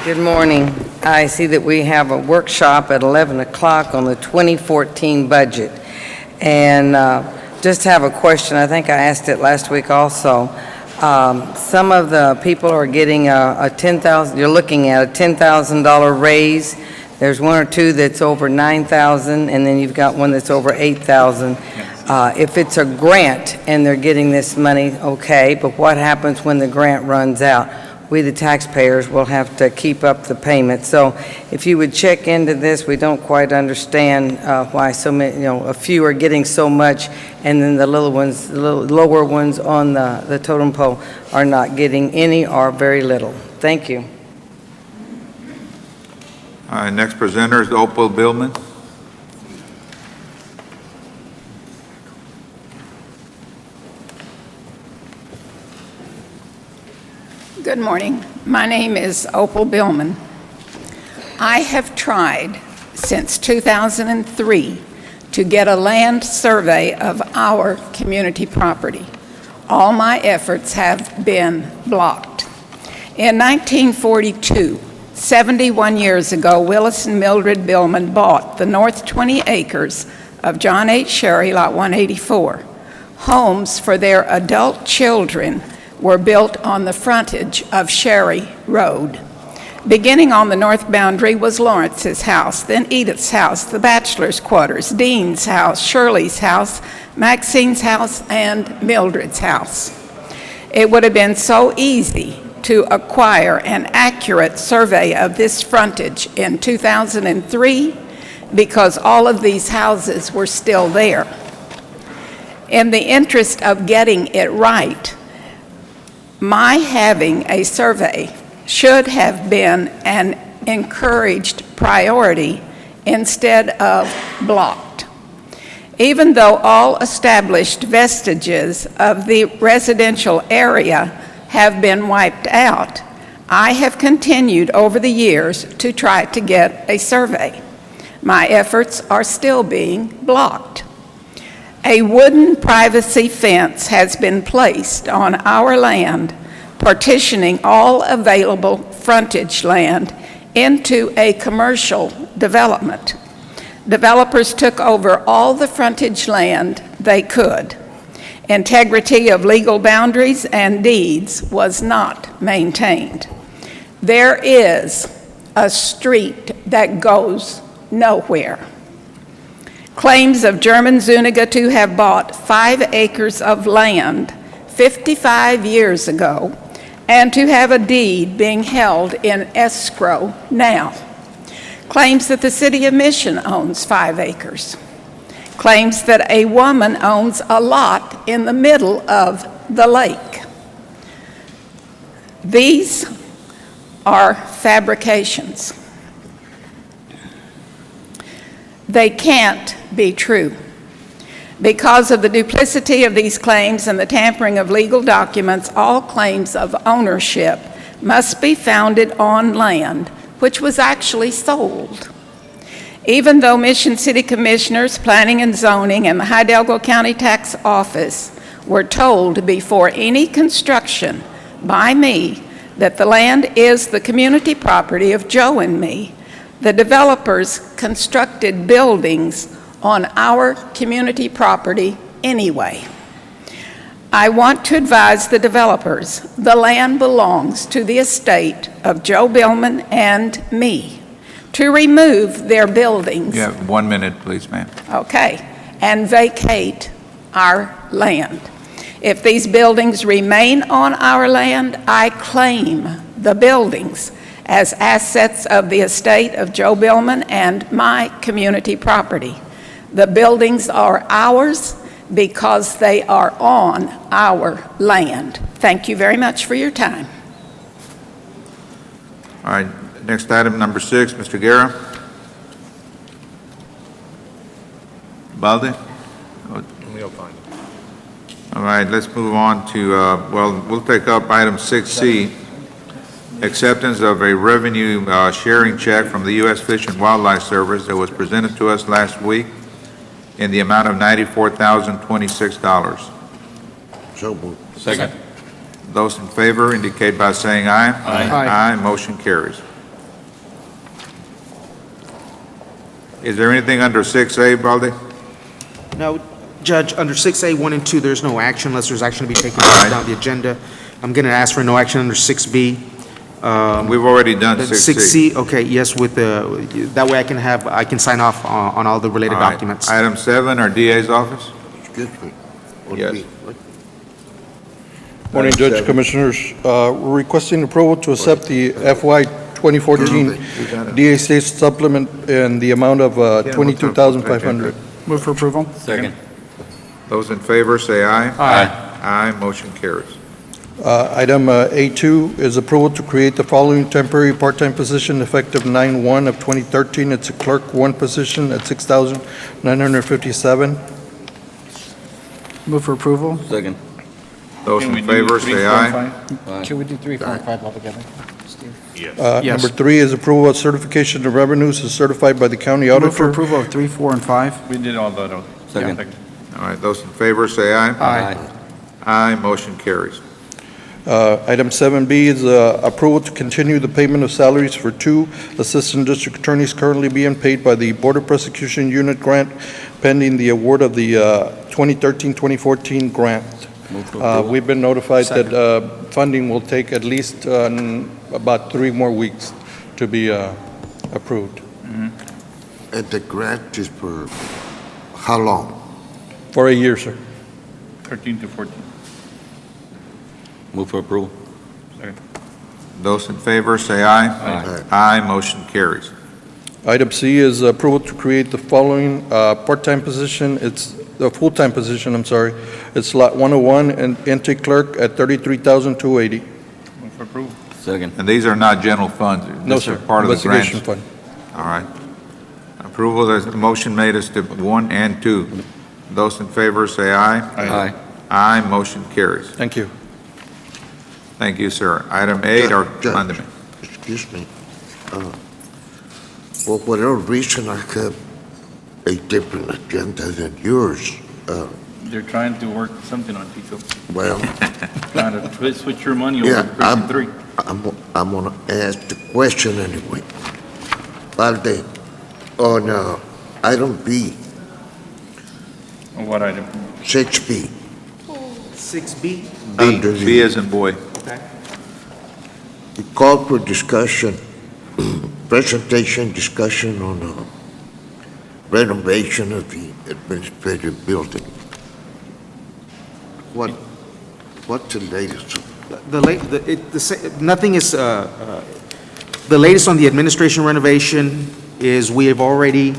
Good morning. I see that we have a workshop at 11 o'clock on the 2014 budget. And just have a question. I think I asked it last week also. Some of the people are getting a $10,000, you're looking at a $10,000 raise. There's one or two that's over 9,000, and then you've got one that's over 8,000. If it's a grant and they're getting this money, okay, but what happens when the grant runs out? We, the taxpayers, will have to keep up the payment. So if you would check into this, we don't quite understand why so many, a few are getting so much, and then the little ones, the little lower ones on the totem pole are not getting any or very little. Thank you. Next presenter is Opal Billman. Good morning. My name is Opal Billman. I have tried since 2003 to get a land survey of our community property. All my efforts have been blocked. In 1942, 71 years ago, Willis and Mildred Billman bought the north 20 acres of John H. Sherry, Lot 184, homes for their adult children were built on the frontage of Sherry Road. Beginning on the north boundary was Lawrence's house, then Edith's house, the bachelor's quarters, Dean's house, Shirley's house, Maxine's house, and Mildred's house. It would have been so easy to acquire an accurate survey of this frontage in 2003 because all of these houses were still there. In the interest of getting it right, my having a survey should have been an encouraged priority instead of blocked. Even though all established vestiges of the residential area have been wiped out, I have continued over the years to try to get a survey. My efforts are still being blocked. A wooden privacy fence has been placed on our land, partitioning all available frontage land into a commercial development. Developers took over all the frontage land they could. Integrity of legal boundaries and deeds was not maintained. There is a street that goes nowhere. Claims of German Zuniga to have bought 5 acres of land 55 years ago and to have a deed being held in escrow now. Claims that the city of Mission owns 5 acres. Claims that a woman owns a lot in the middle of the lake. These are fabrications. They can't be true. Because of the duplicity of these claims and the tampering of legal documents, all claims of ownership must be founded on land which was actually sold. Even though Mission City Commissioners, Planning and Zoning, and the Hidalgo County Tax Office were told before any construction by me that the land is the community property of Joe and me, the developers constructed buildings on our community property anyway. I want to advise the developers the land belongs to the estate of Joe Billman and me to remove their buildings. You have 1 minute, please, ma'am. Okay, and vacate our land. If these buildings remain on our land, I claim the buildings as assets of the estate of Joe Billman and my community property. The buildings are ours because they are on our land. Thank you very much for your time. All right, next item, number 6, Mr. Guerra. Balde? All right, let's move on to, we'll take up item 6C, acceptance of a revenue sharing check from the U.S. Fish and Wildlife Service that was presented to us last week in the amount of $94,026. So moved. Second. Those in favor indicate by saying aye. Aye. Aye, motion carries. Is there anything under 6A, Balde? No, Judge, under 6A, 1 and 2, there's no action unless there's action to be taken down the agenda. I'm going to ask for no action under 6B. We've already done 6C. 6C, okay, yes, with the, that way I can sign off on all the related All right. documents. Item 7, our DA's office. Excuse me. Yes. Morning, Judge, Commissioners. We're requesting approval to accept the FY 2014 DA State Supplement in the amount of $22,500. Move for approval. Second. Those in favor say aye. Aye. Aye, motion carries. Item A2 is approval to create the following temporary part-time position effective 9/1 of 2013. It's a clerk 1 position at $6,957. Move for approval. Second. Those in favor say aye. Can we do 3, 4, and 5 altogether, Steve? Yes. Number 3 is approval of certification of revenues as certified by the county Move for auditor. approval of 3, 4, and 5. We did all that. Second. All right, those in favor say aye. Aye. Aye, motion carries. Item 7B is approval to continue the payment of salaries for 2 assistant district attorneys currently being paid by the Border Prosecution Unit grant pending the award of the 2013-2014 grant. We've been notified that funding will take at least about 3 more weeks to be approved. And the grant is for how long? For a year, sir. 13 to 14. Move for approval. Those in favor, say aye. Aye. Aye, motion carries. Item C is approval to create the following part-time position. It's a full-time position, I'm sorry. It's Lot 101 and intake clerk at $33,280. Move for approval. Second. And these are not general funds? No, These are sir. part of the grants? Investigation fund. All right. Approval, there's a motion made as to 1 and 2. Those in favor, say aye. Aye. Aye, motion carries. Thank you. Thank you, sir. Item 8, or Judge. Mándeme. Excuse me. For whatever reason, I have a different agenda than yours. They're trying to work something on Chico, Well, trying to switch your money over yeah, to Precinct 3. I'm gonna ask the question anyway. Valde, on item B, On what item? 6B, 6B? under B the, as in boy. Okay. the call for discussion, presentation discussion on renovation of the administrative building. What's the latest? Nothing is, the latest on the administration renovation is we've already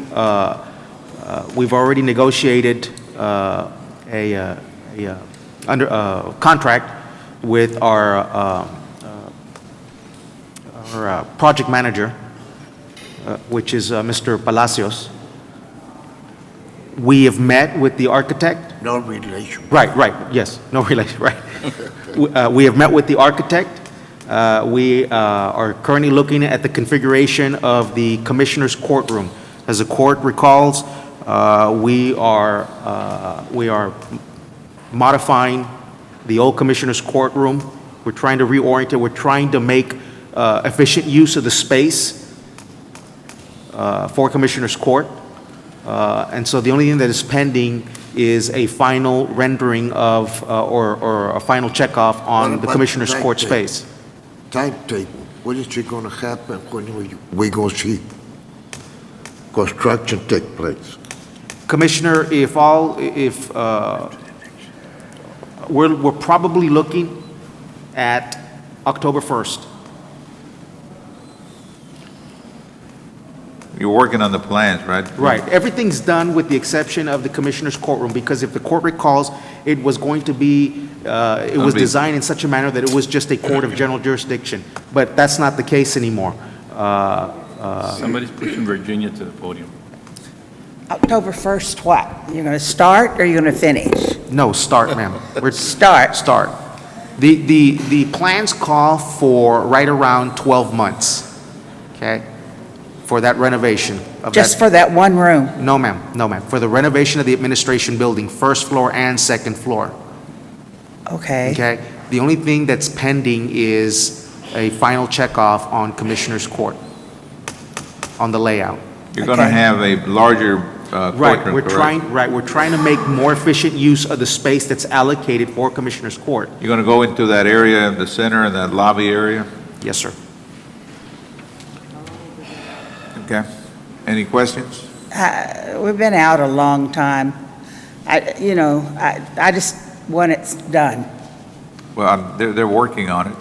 negotiated a contract with our project manager, which is Mr. Palacios. We have met with the architect. No relation. Right, yes, no relation, right. We have met with the architect. We are currently looking at the configuration of the commissioner's courtroom. As the court recalls, we are modifying the old commissioner's courtroom. We're trying to reorient it. We're trying to make efficient use of the space for commissioner's court. And so the only thing that is pending is a final rendering of, or a final checkoff on the commissioner's court space. Timetable, when is it gonna happen? When we gonna see construction take place? Commissioner, we're probably looking at October 1st. You're working on the plans, right? Right. Everything's done with the exception of the commissioner's courtroom, because if the court recalls, it was going to be, it was designed in such a manner that it was just a court of general jurisdiction. But that's not the case anymore. Somebody's pushing Virginia to the podium. October 1st, what? You're going to start or you're going to finish? No, start, ma'am. Start. Start. The plans call for right around 12 months, okay, for that renovation. Just for that one room? No, ma'am. No, ma'am. For the renovation of the administration building, first floor and second floor. Okay. Okay? The only thing that's pending is a final checkoff on Commissioner's Court, on the layout. You're going to have a larger Right, courtroom, we're trying to make more efficient use of the space that's allocated for Commissioner's Court. You're going to go into that area in the center, in that lobby area? Yes, sir. Okay. Any questions? We've been out a long time. I just want it done. Well, they're working on it.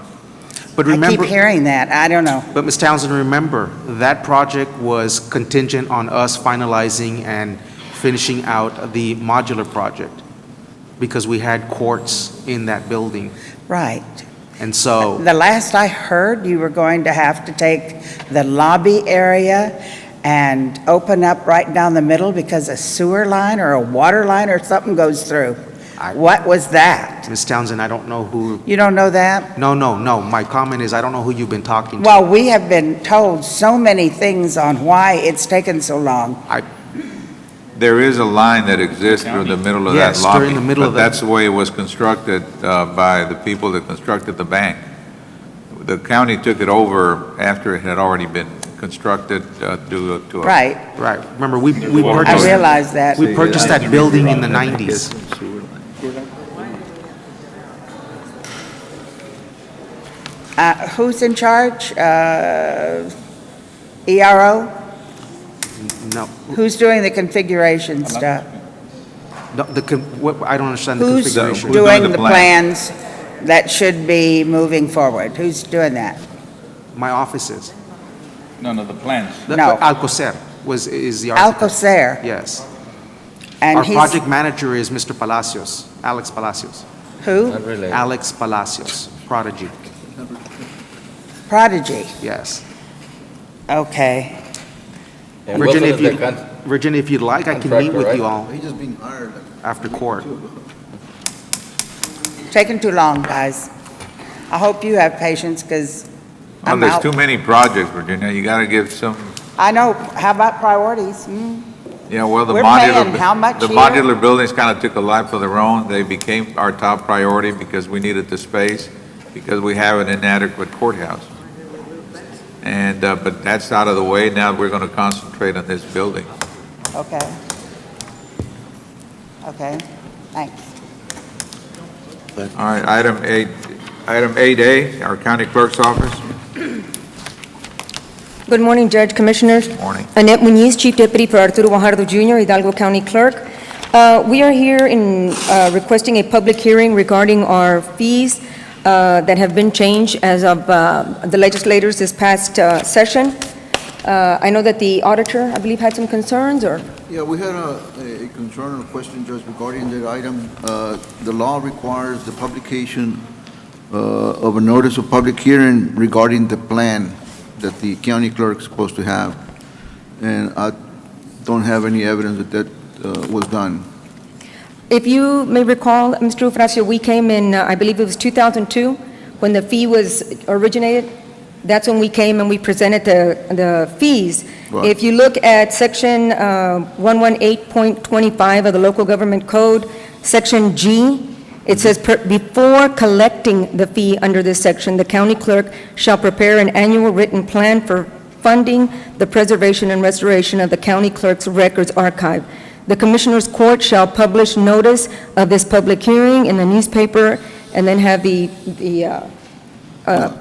But I remember, keep hearing that. I don't know. But Ms. Townsend, remember, that project was contingent on us finalizing and finishing out the modular project, because we had courts in that building. Right. And so, The last I heard, you were going to have to take the lobby area and open up right down the middle because a sewer line or a water line or something goes through. What was that? Ms. Townsend, I don't know who. You don't know that? No. My comment is, I don't know who you've been talking to. Well, we have been told so many things on why it's taken so long. There is a line that exists through the middle of that Yes, lobby. during the middle of But that's the way it was constructed by the people that constructed the bank. The county took it over after it had already been constructed due to a... Right. Remember, we purchased... I realize that. We purchased that building in the 90s. Who's in charge? ERO? No, Who's doing the configuration stuff? I don't understand the Who's configuration. doing the plans that should be moving forward? Who's doing that? My office is. No, the plans. No. Alcocer is the architect. Alcocer? Yes. And Our he's- project manager is Mr. Palacios, Alex Palacios. Who? Alex Palacios, Prodigy. Prodigy? Yes. Okay. Virginia, if you'd like, I can meet with you all He's just being hired. after court. Taking too long, guys. I hope you have patience, because Well, I'm there's out. too many projects, Virginia. You got to give some, I know. How about priorities? yeah, well, the We're modular. paying how much The here? modular buildings kind of took a life of their own. They became our top priority because we needed the space, because we have an inadequate courthouse. And, but that's out of the way. Now we're going to concentrate on this building. Okay. Okay, thanks. All right, item 8A, our county clerk's office. Good morning, Judge, Commissioners. Morning. Annette Muñiz, Chief Deputy for Arturo Guajardo Jr., Hidalgo County Clerk. We are here in requesting a public hearing regarding our fees that have been changed as of the legislators this past session. I know that the auditor, I believe, had some concerns, or? Yeah, we had a concern or question just regarding that item. The law requires the publication of a notice of public hearing regarding the plan that the county clerk is supposed to have. And I don't have any evidence that was done. If you may recall, Mr. Eufrasio, we came in, I believe it was 2002, when the fee was originated. That's when we came and we presented the fees. Right. If you look at Section 118.25 of the Local Government Code, Section G, it says, before collecting the fee under this section, the county clerk shall prepare an annual written plan for funding the preservation and restoration of the county clerk's records archive. The Commissioners' Court shall publish notice of this public hearing in the newspaper and then have the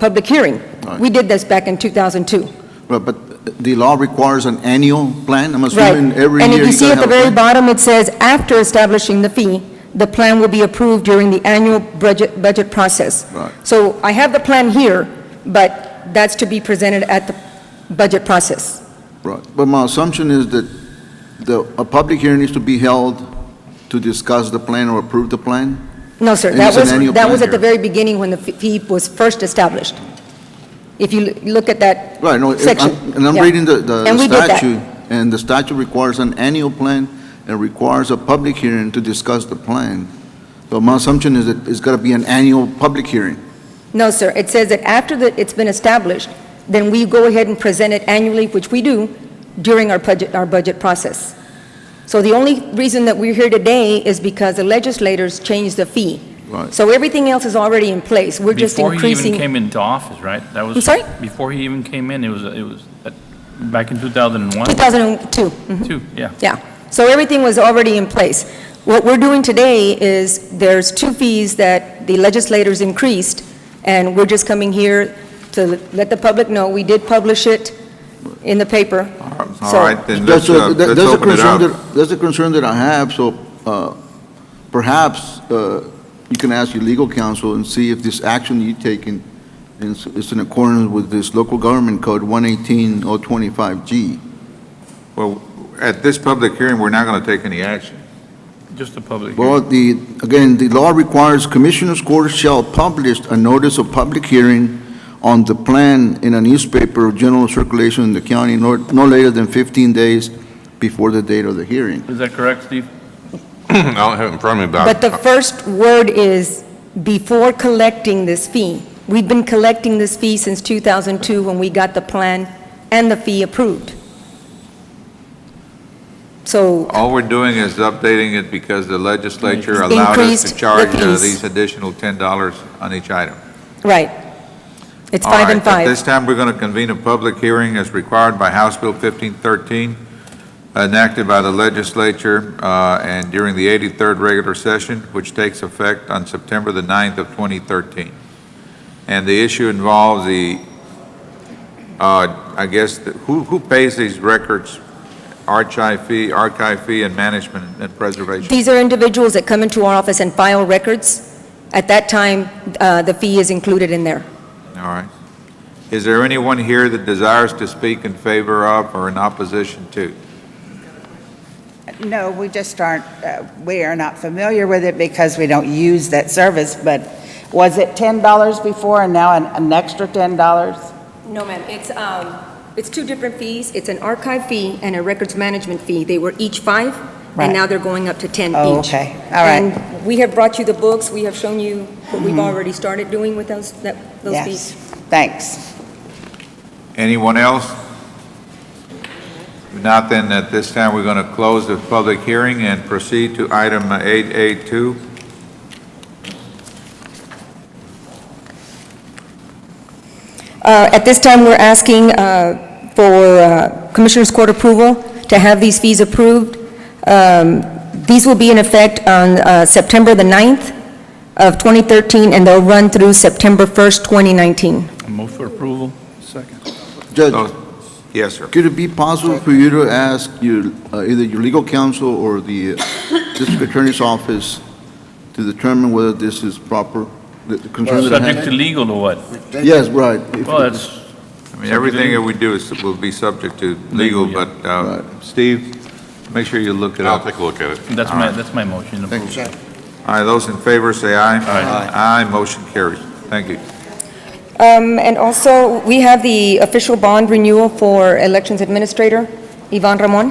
public hearing. Right. We did this back in 2002. Right, but the law requires an annual plan? I'm assuming every year And if you see gotta at the have a very plan? bottom, it says, after establishing the fee, the plan will be approved during the annual budget process. Right. So I have the plan here, but that's to be presented at the budget process. Right, but my assumption is that a public hearing needs to be held to discuss the plan or approve the plan? No, sir, And that it's an was, annual that plan was at the here. very beginning when the fee was first established. If you look at that Right, no, section. and I'm Yeah. reading the And we did that. statute, and the statute requires an annual plan and requires a public hearing to discuss the plan. So my assumption is that it's got to be an annual public hearing. No, sir, it says that after it's been established, then we go ahead and present it annually, which we do during our budget process. So the only reason that we're here today is because the legislators changed the fee. Right. So everything else is already in place. We're just Before he increasing. even came into office, right? That was. I'm sorry? Before he even came in, it was back in 2001? 2002. Two, yeah. Yeah, so everything was already in place. What we're doing today is, there's two fees that the legislators increased, and we're just coming here to let the public know, we did publish it in the paper. All So- right, then let's That's open it up. That's the concern that I have, so perhaps you can ask your legal counsel and see if this action you've taken is in accordance with this local government code 118.025G. Well, at this public hearing, we're not going to take any action. Just a public Well, again, the law requires Commissioners' Court shall publish a notice of public hearing on the plan in a newspaper of general circulation in the county no later than 15 days before the date of the hearing. Is that correct, Steve? I don't have it in front of me, But the first word is before collecting this fee. We've been collecting this fee since 2002 when we got the plan and the fee approved. So, All we're doing is updating it because the legislature allowed us Increased to charge the fees. these additional $10 on each item. right. It's All 5 and right, 5. At this time, we're going to convene a public hearing as required by House Bill 1513, enacted by the legislature and during the 83rd regular session, which takes effect on September the 9th of 2013. And the issue involves I guess, who pays these records? Archive fee, and management and preservation? These are individuals that come into our office and file records. At that time, the fee is included in there. All right. Is there anyone here that desires to speak in favor of or in opposition to? No, we just aren't, we are not familiar with it because we don't use that service, but was it $10 before and now an extra $10? No, ma'am, it's two different fees. It's an archive fee and a records management fee. They were each $5, Right. and now they're going up to 10 Oh, each. okay. All right. And we have brought you the books. We have shown you what we've already started doing with those Yes. fees. Thanks. Anyone else? If not, then at this time, we're going to close the public hearing and proceed to item 8A2. At this time, we're asking for Commissioners Court approval to have these fees approved. These will be in effect on September the 9th of 2013, and they'll run through September 1st, 2019. Move for approval. Second. Judge, Yes, sir. could it be possible for you to ask either your legal counsel or the district attorney's office to determine whether this is proper? The concern that I Subject to have? legal or what? Yes, right. Well, that's, I mean, everything that we do will be subject to legal, Legal, but Steve, make sure you look it I'll up. take a look at it. that's my motion. Thank you, sir. All right, those in favor say aye. Aye. Aye, motion carries. Thank you. And also, we have the official bond renewal for Elections Administrator, Ivan Ramon.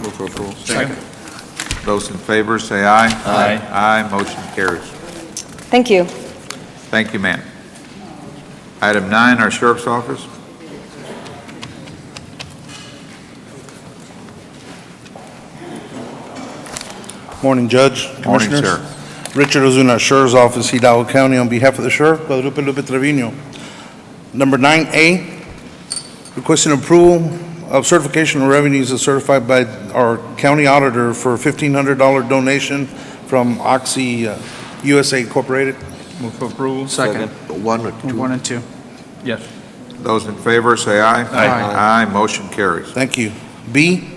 Move for approval. Second. Those in favor say aye. Aye. Aye, motion carries. Thank you. Thank you, ma'am. Item 9, our Sheriff's Office. Morning, Judge, Morning, Commissioners. sir. Richard Ozuna, Sheriff's Office, Hidalgo County, on behalf of the Sheriff, Guadalupe Lupe Trevino. Number 9A, requesting approval of certification of revenues as certified by our county auditor for a $1,500 donation from Oxy USA Incorporated. Move for approval. Second. One or two? 1 and 2. Yes. Those in favor say aye. Aye. Aye, motion carries. Thank you. B,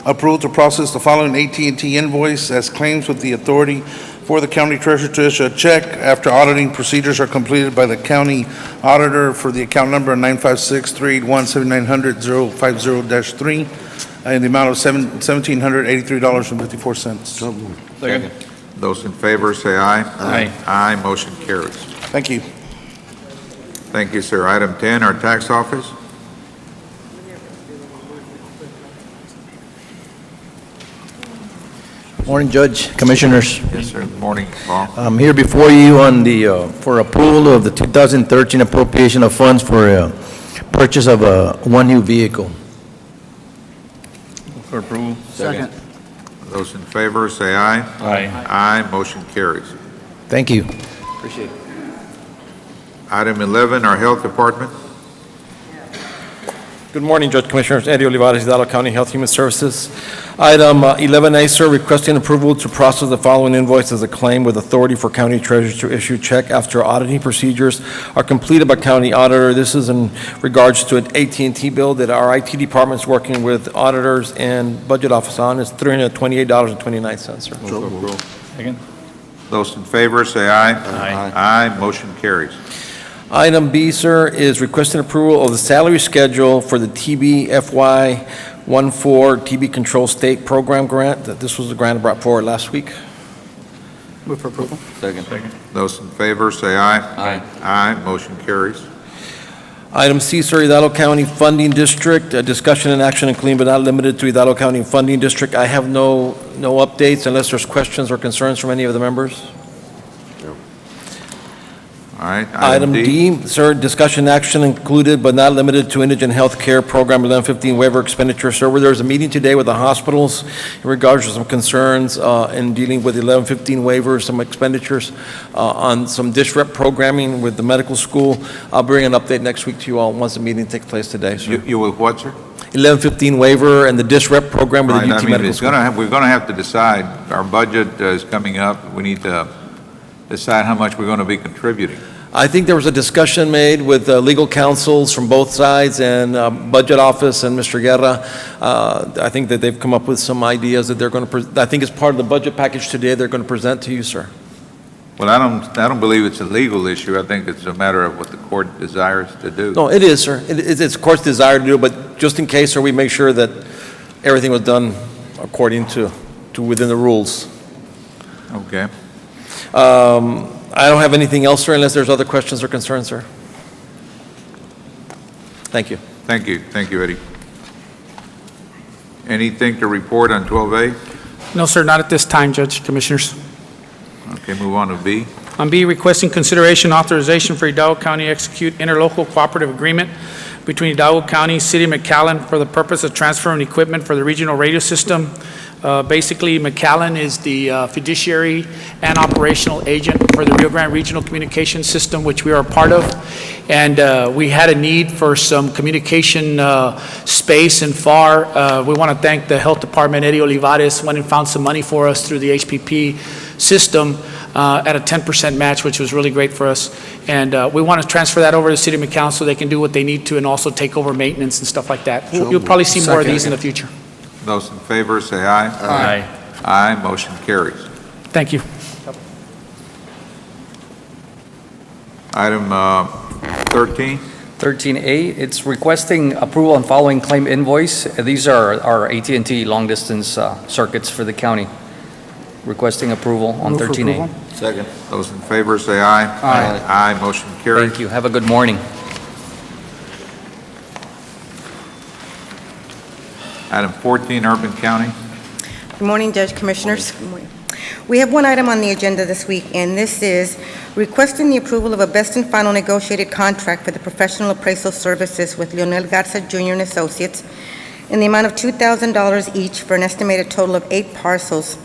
approval to process the following AT&T invoice as claims with the authority for the county treasurer to issue a check after auditing procedures are completed by the county auditor for the account number 956-381-7900-050-3 in the amount of $1,783.54. So moved. Second. Those in favor say aye. Aye. Aye, motion carries. Thank you. Thank you, sir. Item 10, our Tax Office. Morning, Judge, Commissioners. Yes, sir. Morning, Paul. I'm here before you on the, for approval of the 2013 appropriation of funds for purchase of one new vehicle. Move for approval. Second. Those in favor say aye. Aye. Aye, motion carries. Thank you. Appreciate it. Item 11, our Health Department. Good morning, Judge Commissioners. Eddie Olivares, Hidalgo County Health Human Services. Item 11A, sir, requesting approval to process the following invoice as a claim with authority for county treasurer to issue check after auditing procedures are completed by county auditor. This is in regards to an AT&T bill that our IT department is working with auditors and budget office on. It's $328.29, sir. So moved. Second. Those in favor say aye. Aye. Aye, motion carries. Item B, sir, is requesting approval of the salary schedule for the TB FY 14 TB Control State Program Grant. This was the grant brought forward last week. Move for approval. Second. Those in favor say aye. Aye. Aye, motion carries. Item C, sir, Hidalgo County Funding District, discussion and action including but not limited to Hidalgo County Funding District. I have no updates unless there's questions or concerns from any of the members. All right. Item D, sir, discussion action included but not limited to indigent health care program 1115 waiver expenditure. Sir, there was a meeting today with the hospitals in regards to some concerns in dealing with 1115 waivers, some expenditures on some disrupt programming with the medical school. I'll bring an update next week to you all once the meeting takes place today, sir. You will what, sir? 1115 waiver and the disrupt program with the Right, UT I mean, Medical it's School. we're going to have to decide. Our budget is coming up. We need to decide how much we're going to be contributing. I think there was a discussion made with legal counsels from both sides and Budget Office and Mr. Guerra. I think that they've come up with some ideas that they're going to, I think it's part of the budget package today they're going to present to you, sir. Well, I don't believe it's a legal issue. I think it's a matter of what the court desires to do. No, it is, sir. It's court's desire to do, but just in case, sir, we make sure that everything was done according to within the rules. Okay. I don't have anything else, sir, unless there's other questions or concerns, sir. Thank you. Thank you. Thank you, Eddie. Anything to report on 12A? No, sir, not at this time, Judge, Commissioners. Okay, move on to B. On B, requesting consideration authorization for Hidalgo County to execute interlocal cooperative agreement between Hidalgo County, City of McAllen for the purpose of transferring equipment for the regional radio system. Basically, McAllen is the fiduciary and operational agent for the Rio Grande Regional Communication System, which we are a part of. And we had a need for some communication space and FAR. We want to thank the Health Department. Eddie Olivares went and found some money for us through the HPP system at a 10% match, which was really great for us. And we want to transfer that over to the City of McAllen so they can do what they need to and also take over maintenance and stuff like that. You'll probably see more of these in the future. Those in favor say aye. Aye. Aye, motion carries. Thank you. Item 13. 13A, it's requesting approval on following claim invoice. These are our AT&T long-distance circuits for the county. Requesting approval on 13A. Second. Those in favor say aye. Aye. Aye, motion carries. Thank you. Have a good morning. Item 14, Urban County. Good morning, Judge, Commissioners. Good morning. We have one item on the agenda this week, and this is requesting the approval of a best and final negotiated contract for the professional appraisal services with Leonel Garza Jr. and Associates in the amount of $2,000 each for an estimated total of 8 parcels,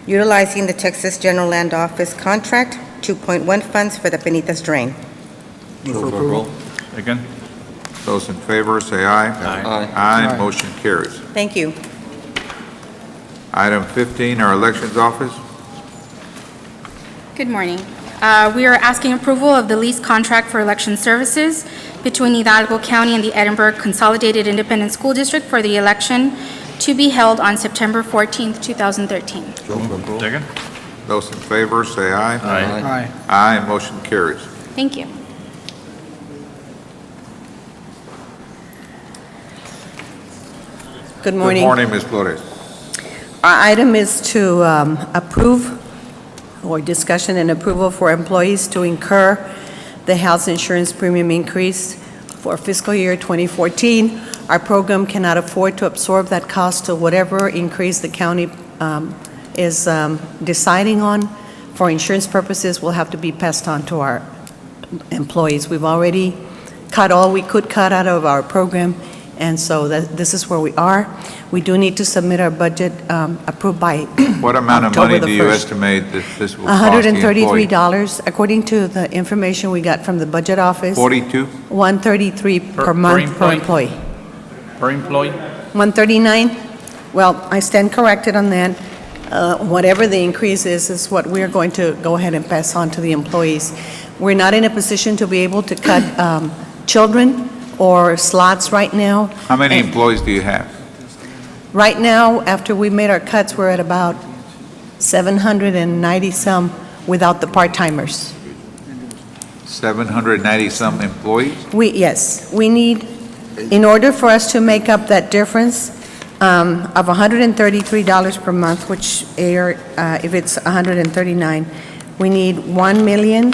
utilizing the Texas General Land Office contract 2.1 funds for the Penitas Drain. Move for approval. Second. Those in favor say aye. Aye. Aye, motion carries. Thank you. Item 15, our Elections Office. Good morning. We are asking approval of the lease contract for election services between Hidalgo County and the Edinburgh Consolidated Independent School District for the election to be held on September 14th, 2013. Second. Those in favor say aye. Aye. Aye, motion carries. Thank you. Good morning. Good morning, Ms. Flores. Our item is to approve or discussion and approval for employees to incur the health insurance premium increase for fiscal year 2014. Our program cannot afford to absorb that cost to whatever increase the county is deciding on. For insurance purposes, will have to be passed on to our employees. We've already cut all we could cut out of our program, and so this is where we are. We do need to submit our budget approved by What amount of October money the do you 1st. estimate that this will cost the employee? $133, according to the information we got from the budget office. 42? $133 per month per employee. Per employee? 139? Well, I stand corrected on that. Whatever the increase is what we're going to go ahead and pass on to the employees. We're not in a position to be able to cut children or slots right now. How many employees do you have? Right now, after we made our cuts, we're at about 790 some without the part-timers. 790-some employees? Yes, we need, in order for us to make up that difference of $133 per month, which if it's 139, we need $1 million.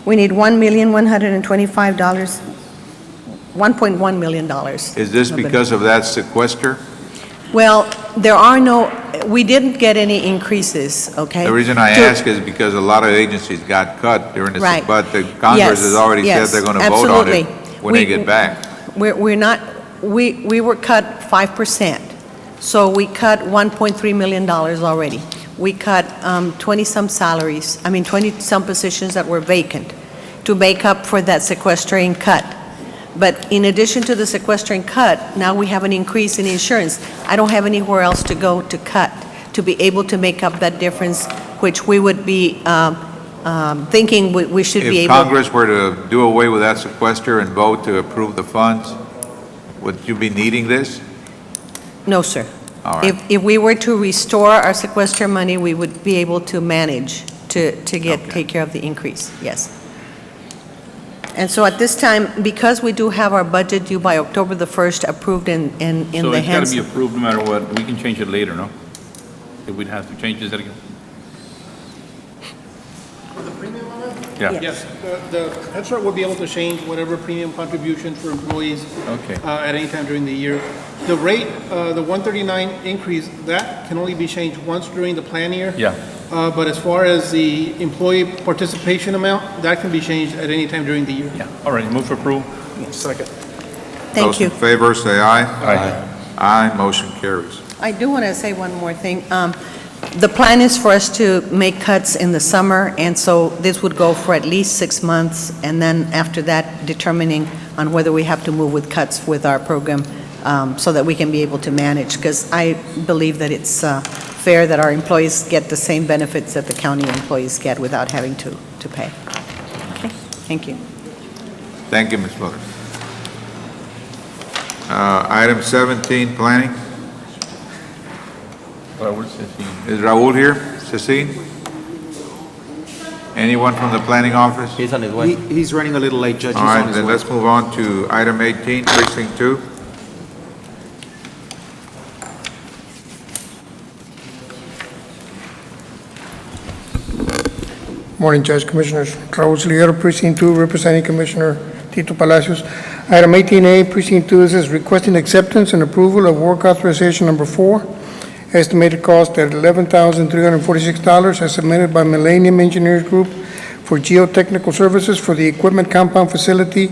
We need $1,125,000. $1.1 million. Is this because of that sequester? Well, there are no, we didn't get any increases, okay? The reason I ask is because a lot of agencies got cut during this, Right. but the Congress has already said they're going to vote on it when they get back. We're not, we were cut 5%, so we cut $1.3 million already. We cut 20-some salaries, 20-some positions that were vacant to make up for that sequestering cut. But in addition to the sequestering cut, now we have an increase in insurance. I don't have anywhere else to go to cut to be able to make up that difference, which we would be thinking we should be If able. Congress were to do away with that sequester and vote to approve the funds, would you be needing this? No, sir. All right. If we were to restore our sequester money, we would be able to manage to take care of the increase, yes. And so at this time, because we do have our budget due by October the 1st, approved in So the it's got to hands. be approved no matter what. We can change it later, no? If we'd have to change this again. For the premium on it? Yeah. Yes, the Head Start will be able to change whatever premium contribution for employees Okay. at any time during the year. The rate, the 139 increase, that can only be changed once during the plan year. Yeah. But as far as the employee participation amount, that can be changed at any time during the year. Yeah. All right, move for approval. Second. Thank you. Those in favor, say aye. Aye. Aye, motion carries. I do want to say one more thing. The plan is for us to make cuts in the summer, and so this would go for at least 6 months, and then after that, determining on whether we have to move with cuts with our program so that we can be able to manage, because I believe that it's fair that our employees get the same benefits that the county employees get without having to pay. Okay, thank you. Thank you, Ms. Miller. Item 17, planning. Is Raul here? Cecile? Anyone from the planning office? He's on his way. He's running a little late, Judge. All He's on right, his then way. let's move on to item 18, precinct 2. Morning, Judge, Commissioners. Raul Siliero, Precinct 2, representing Commissioner Tito Palacios. Item 18A, Precinct 2, this is requesting acceptance and approval of work authorization number 4, estimated cost at $11,346, as submitted by Millennium Engineers Group for geotechnical services for the equipment compound facility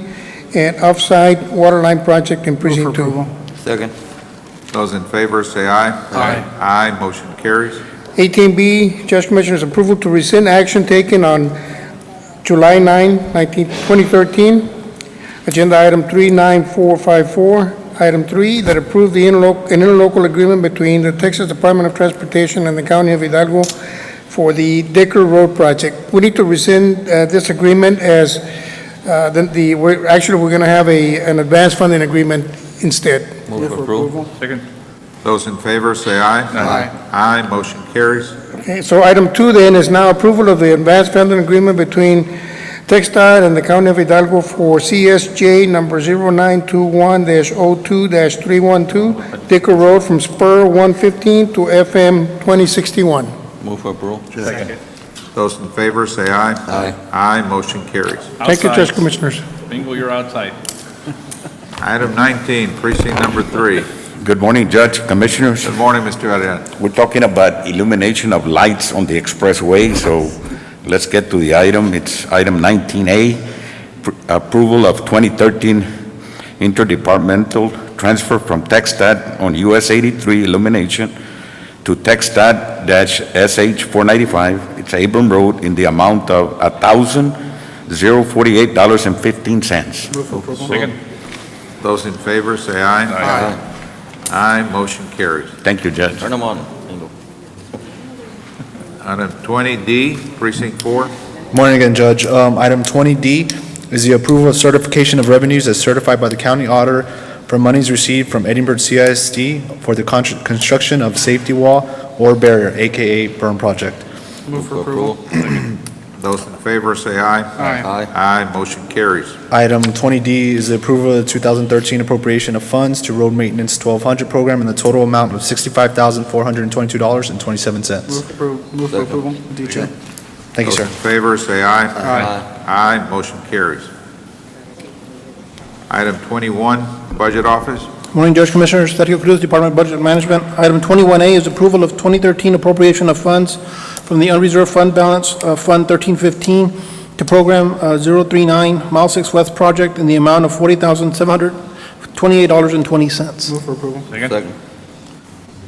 and offsite water line project in Precinct 2. Second. Those in favor, say aye. Aye. Aye, motion carries. 18B, Judge Commissioners, approval to rescind action taken on July 9, 2013. Agenda item 39454. Item 3, that approved the interlocal agreement between the Texas Department of Transportation and the County of Hidalgo for the Dicker Road project. We need to rescind this agreement as we're going to have an advanced funding agreement instead. Move for approval. Second. Those in favor, say aye. Aye. Aye, motion carries. Okay, so item 2 then is now approval of the advanced funding agreement between TxDOT and the County of Hidalgo for CSJ number 0921-02-312, Dicker Road from Spur 115 to FM 2061. Move for approval. Second. Those in favor, say aye. Aye. Aye, motion carries. Thank you, Judge Commissioners. Bingo, you're outside. Item 19, precinct number 3. Good morning, Judge, Commissioners. Good morning, Mr. Arias. We're talking about illumination of lights on the expressway, so let's get to the item. It's item 19A, approval of 2013 interdepartmental transfer from TxDOT on US 83 illumination to TxDOT-SH 495. It's Abram Road in the amount of $1,048.15. Move for approval. Second. Those in favor, say aye. Aye. Aye, motion carries. Thank you, Judge. Turn them on. Item 20D, precinct 4. Morning again, Judge. Item 20D is the approval of certification of revenues as certified by the county auditor for monies received from Edinburgh CISD for the construction of safety wall or barrier, AKA burn project. Move for approval. Those in favor, say aye. Aye. Aye, motion carries. Item 20D is the approval of the 2013 appropriation of funds to Road Maintenance 1200 program in the total amount of $65,422.27. Move for approval. DJ. Thank you, Those sir. in favor, say aye. Aye. Aye, motion carries. Item 21, Budget Office. Morning, Judge Commissioners. Sergio Cruz, Department of Budget Management. Item 21A is approval of 2013 appropriation of funds from the unreserved fund balance of Fund 1315 to Program 039 Mile 6 West Project in the amount of $40,728.20. Move for approval. Second.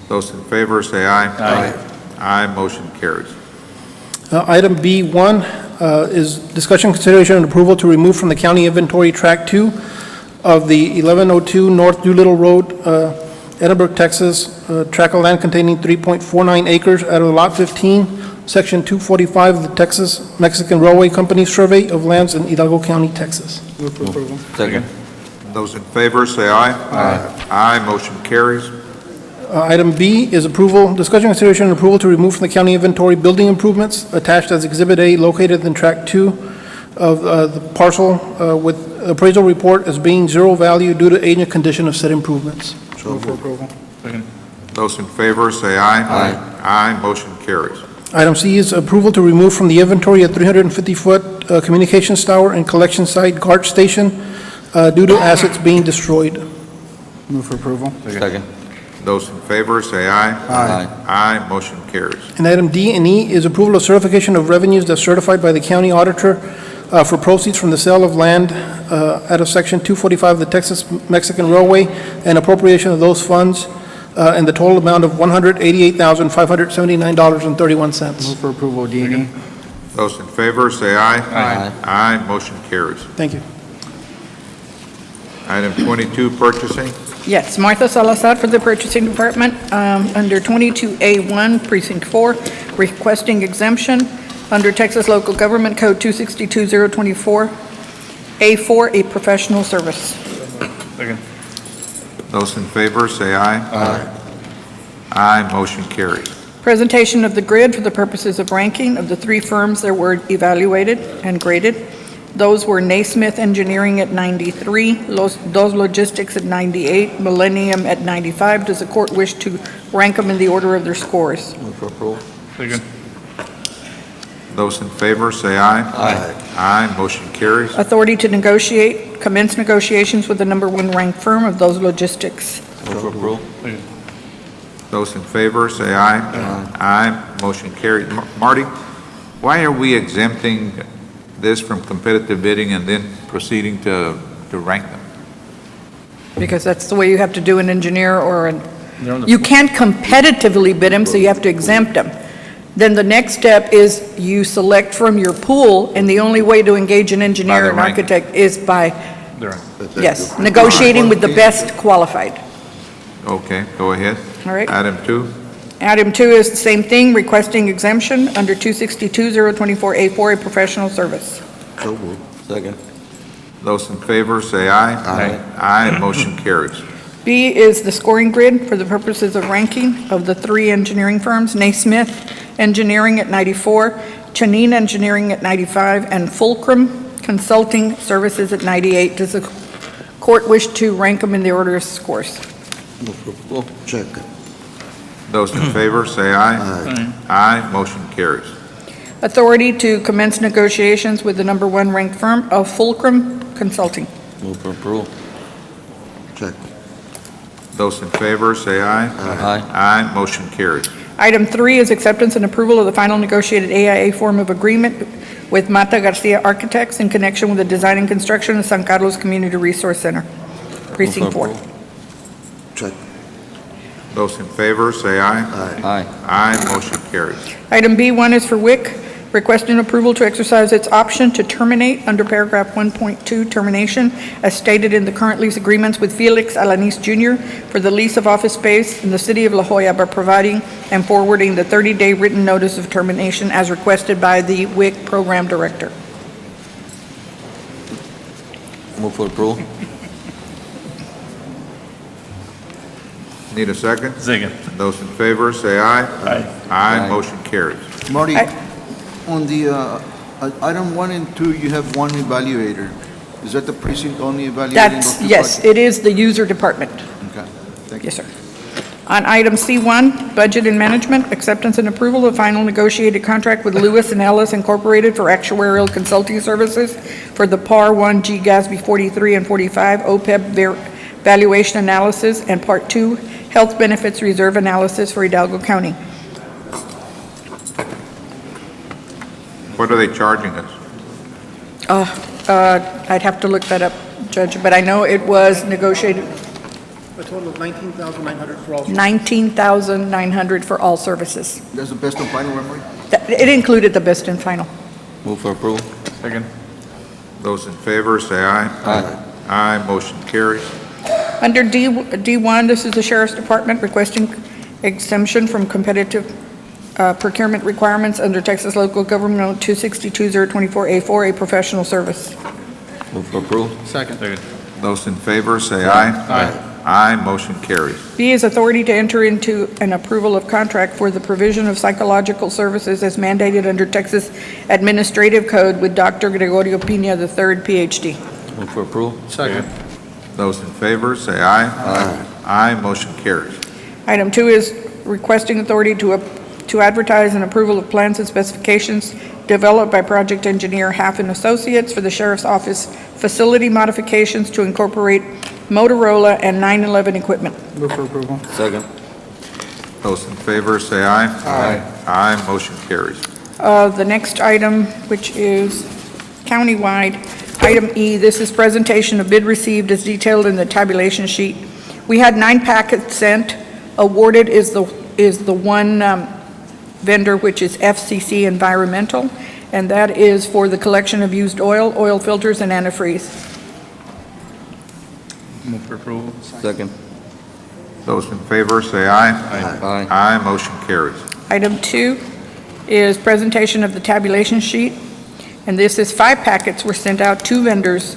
Those in favor, say aye. Aye. Aye, motion carries. Item B1 is discussion, consideration, and approval to remove from the county inventory Track 2 of the 1102 North Doolittle Road Edinburgh, Texas, tract of land containing 3.49 acres out of Lot 15, Section 245 of the Texas Mexican Railway Company Survey of Lands in Hidalgo County, Texas. Move for approval. Second. Those in favor, say aye. Aye. Aye, motion carries. Item B is approval, discussion, consideration, and approval to remove from the county inventory building improvements attached as Exhibit A located in Tract 2 of the parcel with appraisal report as being zero value due to age and condition of said improvements. Move for approval. Second. Those in favor, say aye. Aye. Aye, motion carries. Item C is approval to remove from the inventory a 350-foot communications tower and collection site guard station due to assets being destroyed. Move for approval. Second. Those in favor, say aye. Aye. Aye, motion carries. And item D and E is approval of certification of revenues that's certified by the county auditor for proceeds from the sale of land out of Section 245 of the Texas Mexican Railway and appropriation of those funds in the total amount of $188,579.31. Move for approval, D and E. Those in favor, say aye. Aye. Aye, motion carries. Thank you. Item 22, purchasing. Yes, Martha Salazar for the Purchasing Department, under 22A1, Precinct 4, requesting exemption under Texas Local Government Code 262-024, A4, a professional service. Second. Those in favor, say aye. Aye. Aye, motion carries. Presentation of the grid for the purposes of ranking of the three firms that were evaluated and graded. Those were Naismith Engineering at 93, Dos Logistics at 98, Millennium at 95. Does the court wish to rank them in the order of their scores? Move for approval. Second. Those in favor, say aye. Aye. Aye, motion carries. Authority to negotiate, commence negotiations with the number one ranked firm of Those Logistics. Move for approval. Second. Those in favor, say aye. Aye, motion carries. Marty, why are we exempting this from competitive bidding and then proceeding to rank them? Because that's the way you have to do an engineer or an, you can't competitively bid them, so you have to exempt them. Then the next step is you select from your pool, and the only way to engage an engineer and architect is by, yes, negotiating with the best qualified. Okay, go ahead. All right. Item 2. Item 2 is the same thing, requesting exemption under 262-024A4, a professional service. So moved. Second. Those in favor, say aye. Aye. Aye, motion carries. B is the scoring grid for the purposes of ranking of the three engineering firms, Naismith Engineering at 94, Chanine Engineering at 95, and Fulcrum Consulting Services at 98. Does the court wish to rank them in the order of scores? Move for approval. Second. Those in favor, say aye. Aye. Aye, motion carries. Authority to commence negotiations with the number one ranked firm of Fulcrum Consulting. Move for approval. Second. Those in favor, say aye. Aye. Aye, motion carries. Item 3 is acceptance and approval of the final negotiated AIA form of agreement with Mata Garcia Architects in connection with the design and construction of San Carlos Community Resource Center, Precinct 4. Second. Those in favor, say aye. Aye. Aye, motion carries. Item B1 is for WIC, requesting approval to exercise its option to terminate under paragraph 1.2 termination as stated in the current lease agreements with Felix Alanis Jr. for the lease of office space in the city of La Jolla by providing and forwarding the 30-day written notice of termination as requested by the WIC program director. Move for approval. Need a second? Second. Those in favor, say aye. Aye. Aye, motion carries. Marty, on the item 1 and 2, you have one evaluator. Is that the precinct only evaluating those two Yes, projects? it is the user department. Okay, thank you. Yes, sir. On item C1, budget and management, acceptance and approval of final negotiated contract with Lewis and Ellis Incorporated for actuarial consulting services for the PAR 1 G GASB 43 and 45 OPEB valuation analysis and Part 2 health benefits reserve analysis for Hidalgo County. What are they charging us? I'd have to look that up, Judge, but I know it was negotiated A total of $19,900 for all. $19,900 for all services. That's the best and final, Emery? It included the best and final. Move for approval. Second. Those in favor, say aye. Aye. Aye, motion carries. Under D1, this is the Sheriff's Department requesting exemption from competitive procurement requirements under Texas Local Government Law 262-024A4, a professional service. Move for approval. Second. Those in favor, say aye. Aye. Aye, motion carries. B is authority to enter into an approval of contract for the provision of psychological services as mandated under Texas Administrative Code with Dr. Gregorio Pina III, Ph.D. Move for approval. Second. Those in favor, say aye. Aye. Aye, motion carries. Item 2 is requesting authority to advertise an approval of plans and specifications developed by project engineer Half and Associates for the Sheriff's Office facility modifications to incorporate Motorola and 911 equipment. Move for approval. Second. Those in favor, say aye. Aye. Aye, motion carries. The next item, which is countywide, item E, this is presentation of bid received as detailed in the tabulation sheet. We had 9 packets sent. Awarded is the one vendor, which is FCC Environmental, and that is for the collection of used oil filters, and antifreeze. Move for approval. Second. Those in favor, say aye. Aye. Aye, motion carries. Item 2 is presentation of the tabulation sheet, and this is 5 packets were sent out. 2 vendors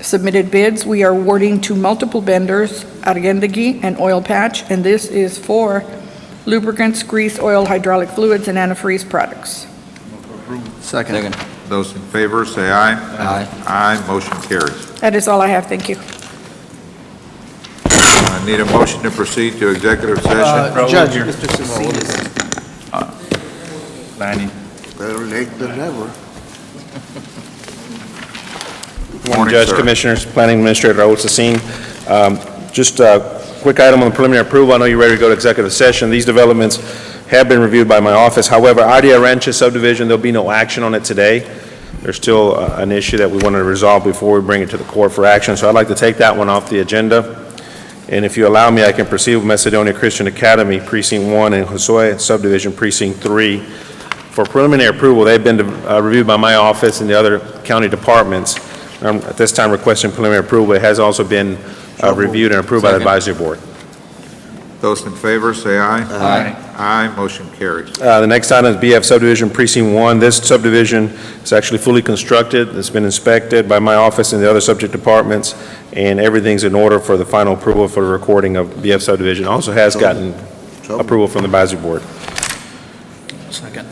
submitted bids. We are awarding to multiple vendors, Argendegui and Oil Patch, and this is for lubricants, grease, oil, hydraulic fluids, and antifreeze products. Second. Those in favor, say aye. Aye. Aye, motion carries. That is all I have. Thank you. I need a motion to proceed to executive session. Judge, Mr. Cecilia. Lanny. Better late than never. Morning, Judge, sir. Commissioners, Planning Administrator Raul Cecine. Just a quick item on the preliminary approval. I know you're ready to go to executive session. These developments have been reviewed by my office. However, Ardea Ranches subdivision, there'll be no action on it today. There's still an issue that we wanted to resolve before we bring it to the court for action, so I'd like to take that one off the agenda. And if you allow me, I can proceed with Macedonia Christian Academy, Precinct 1, and Josue Subdivision, Precinct 3. For preliminary approval, they've been reviewed by my office and the other county departments. At this time requesting preliminary approval. It has also been reviewed and approved by the advisory board. Those in favor, say aye. Aye. Aye, motion carries. The next item is BF Subdivision Precinct 1. This subdivision is actually fully constructed. It's been inspected by my office and the other subject departments, and everything's in order for the final approval for the recording of BF Subdivision. Also has gotten approval from the advisory board. Second.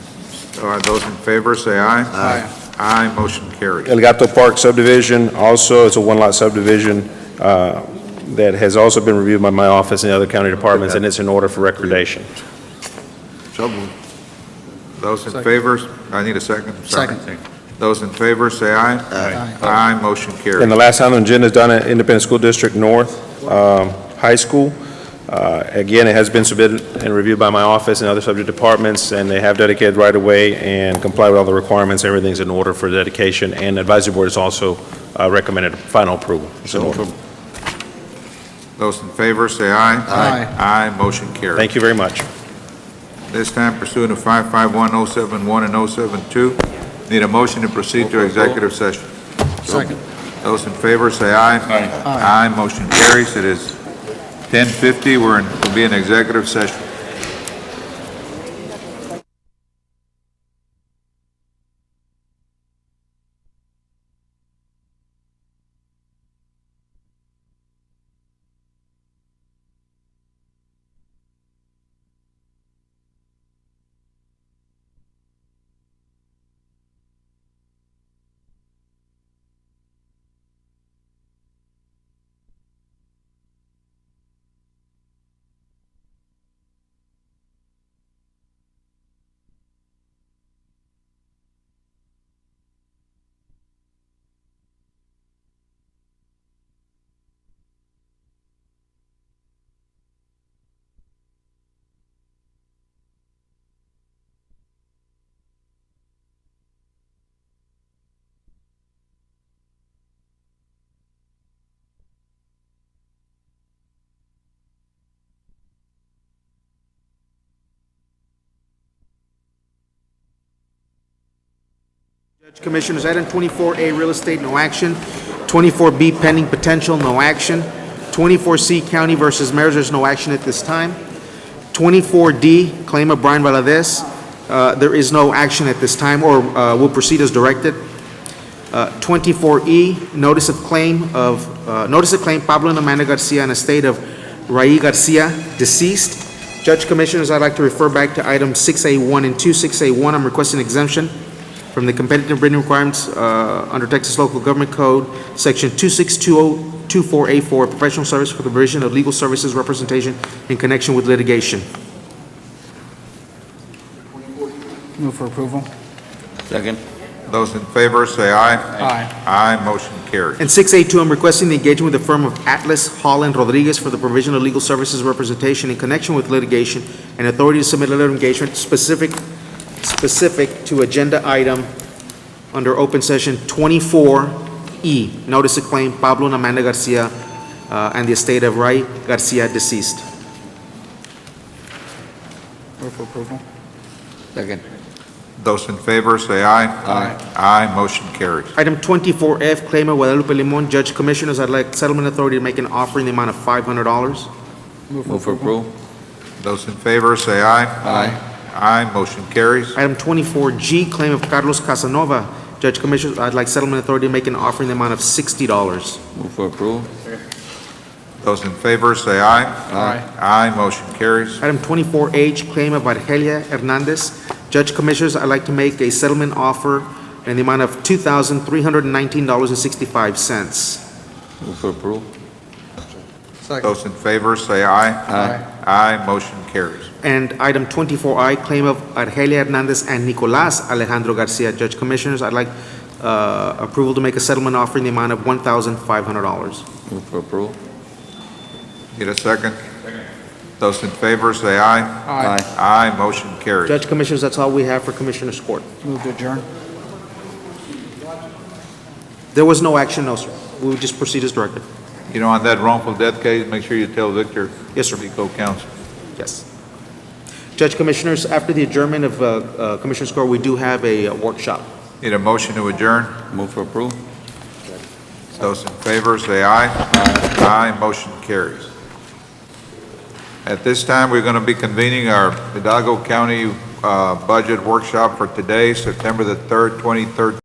All right, those in favor, say aye. Aye. Aye, motion carries. El Gato Park subdivision, also it's a one-lot subdivision that has also been reviewed by my office and the other county departments, and it's in order for recordation. So moved. Those in favor, I need a second. Sorry. Second. Those in favor, say aye. Aye. Aye, motion carries. And the last item on the agenda is done at Independent School District North High School. Again, it has been submitted and reviewed by my office and other subject departments, and they have dedicated right-of-way and comply with all the requirements. Everything's in order for dedication, and the advisory board has also recommended final approval. So, Those in favor, say aye. Aye. Aye, motion carries. thank you very much. This time pursuant to 551-071 and 072, need a motion to proceed to executive session. Second. Those in favor, say aye. Aye. Aye, motion carries. It is 10:50. We'll be in executive session. Commissioners, item 24A, real estate, no action. 24B, pending potential, no action. 24C, County versus Mayors, there's no action at this time. 24D, claim of Brian Valadez, there is no action at this time, or will proceed as directed. 24E, notice of claim Pablo and Amanda Garcia and estate of Rai Garcia, deceased. Judge Commissioners, I'd like to refer back to items 6A1 and 2. 6A1, I'm requesting exemption from the competitive bidding requirements under Texas Local Government Code, Section 262024A4, professional service for the provision of legal services representation in connection with litigation. Move for approval. Second. Those in favor say aye. Aye. Aye, motion carries. And 6A2, I'm requesting the engagement with the firm of Atlas, Hall, and Rodriguez for the provision of legal services representation in connection with litigation, and authority to submit a letter of engagement specific to agenda item under open session 24E, notice of claim Pablo and Amanda Garcia and the estate of Rai Garcia, deceased. Move for approval. Second. Those in favor say aye. Aye. Aye, motion carries. Item 24F, claim of Guadalupe Limon. Judge Commissioners, I'd like settlement authority to make an offer in the amount of $500. Move for approval. Those in favor say aye. Aye. Aye, motion carries. Item 24G, claim of Carlos Casanova. Judge Commissioners, I'd like settlement authority to make an offer in the amount of $60. Move for approval. Those in favor say aye. Aye. Aye, motion carries. Item 24H, claim of Argelia Hernandez. Judge Commissioners, I'd like to make a settlement offer in the amount of $2,319.65. Move for approval. Those in favor say aye. Aye. Aye, motion carries. And item 24I, claim of Argelia Hernandez and Nicolás Alejandro Garcia. Judge Commissioners, I'd like approval to make a settlement offer in the amount of $1,500. Move for approval. Need a second? Those in favor say aye. Aye. Aye, motion carries. Judge Commissioners, that's all we have for Commissioners Court. Move to adjourn. There was no action, no, sir. We would just proceed as directed. You know, on that wrongful death case, make sure you tell Victor. Yes, sir. The co-counsel. Yes. Judge Commissioners, after the adjournment of Commissioners Court, we do have a workshop. Need a motion to adjourn? Move for approval. Those in favor say aye. Aye, motion carries. At this time, we're going to be convening our Hidalgo County budget workshop for today, September the 3rd, 2013.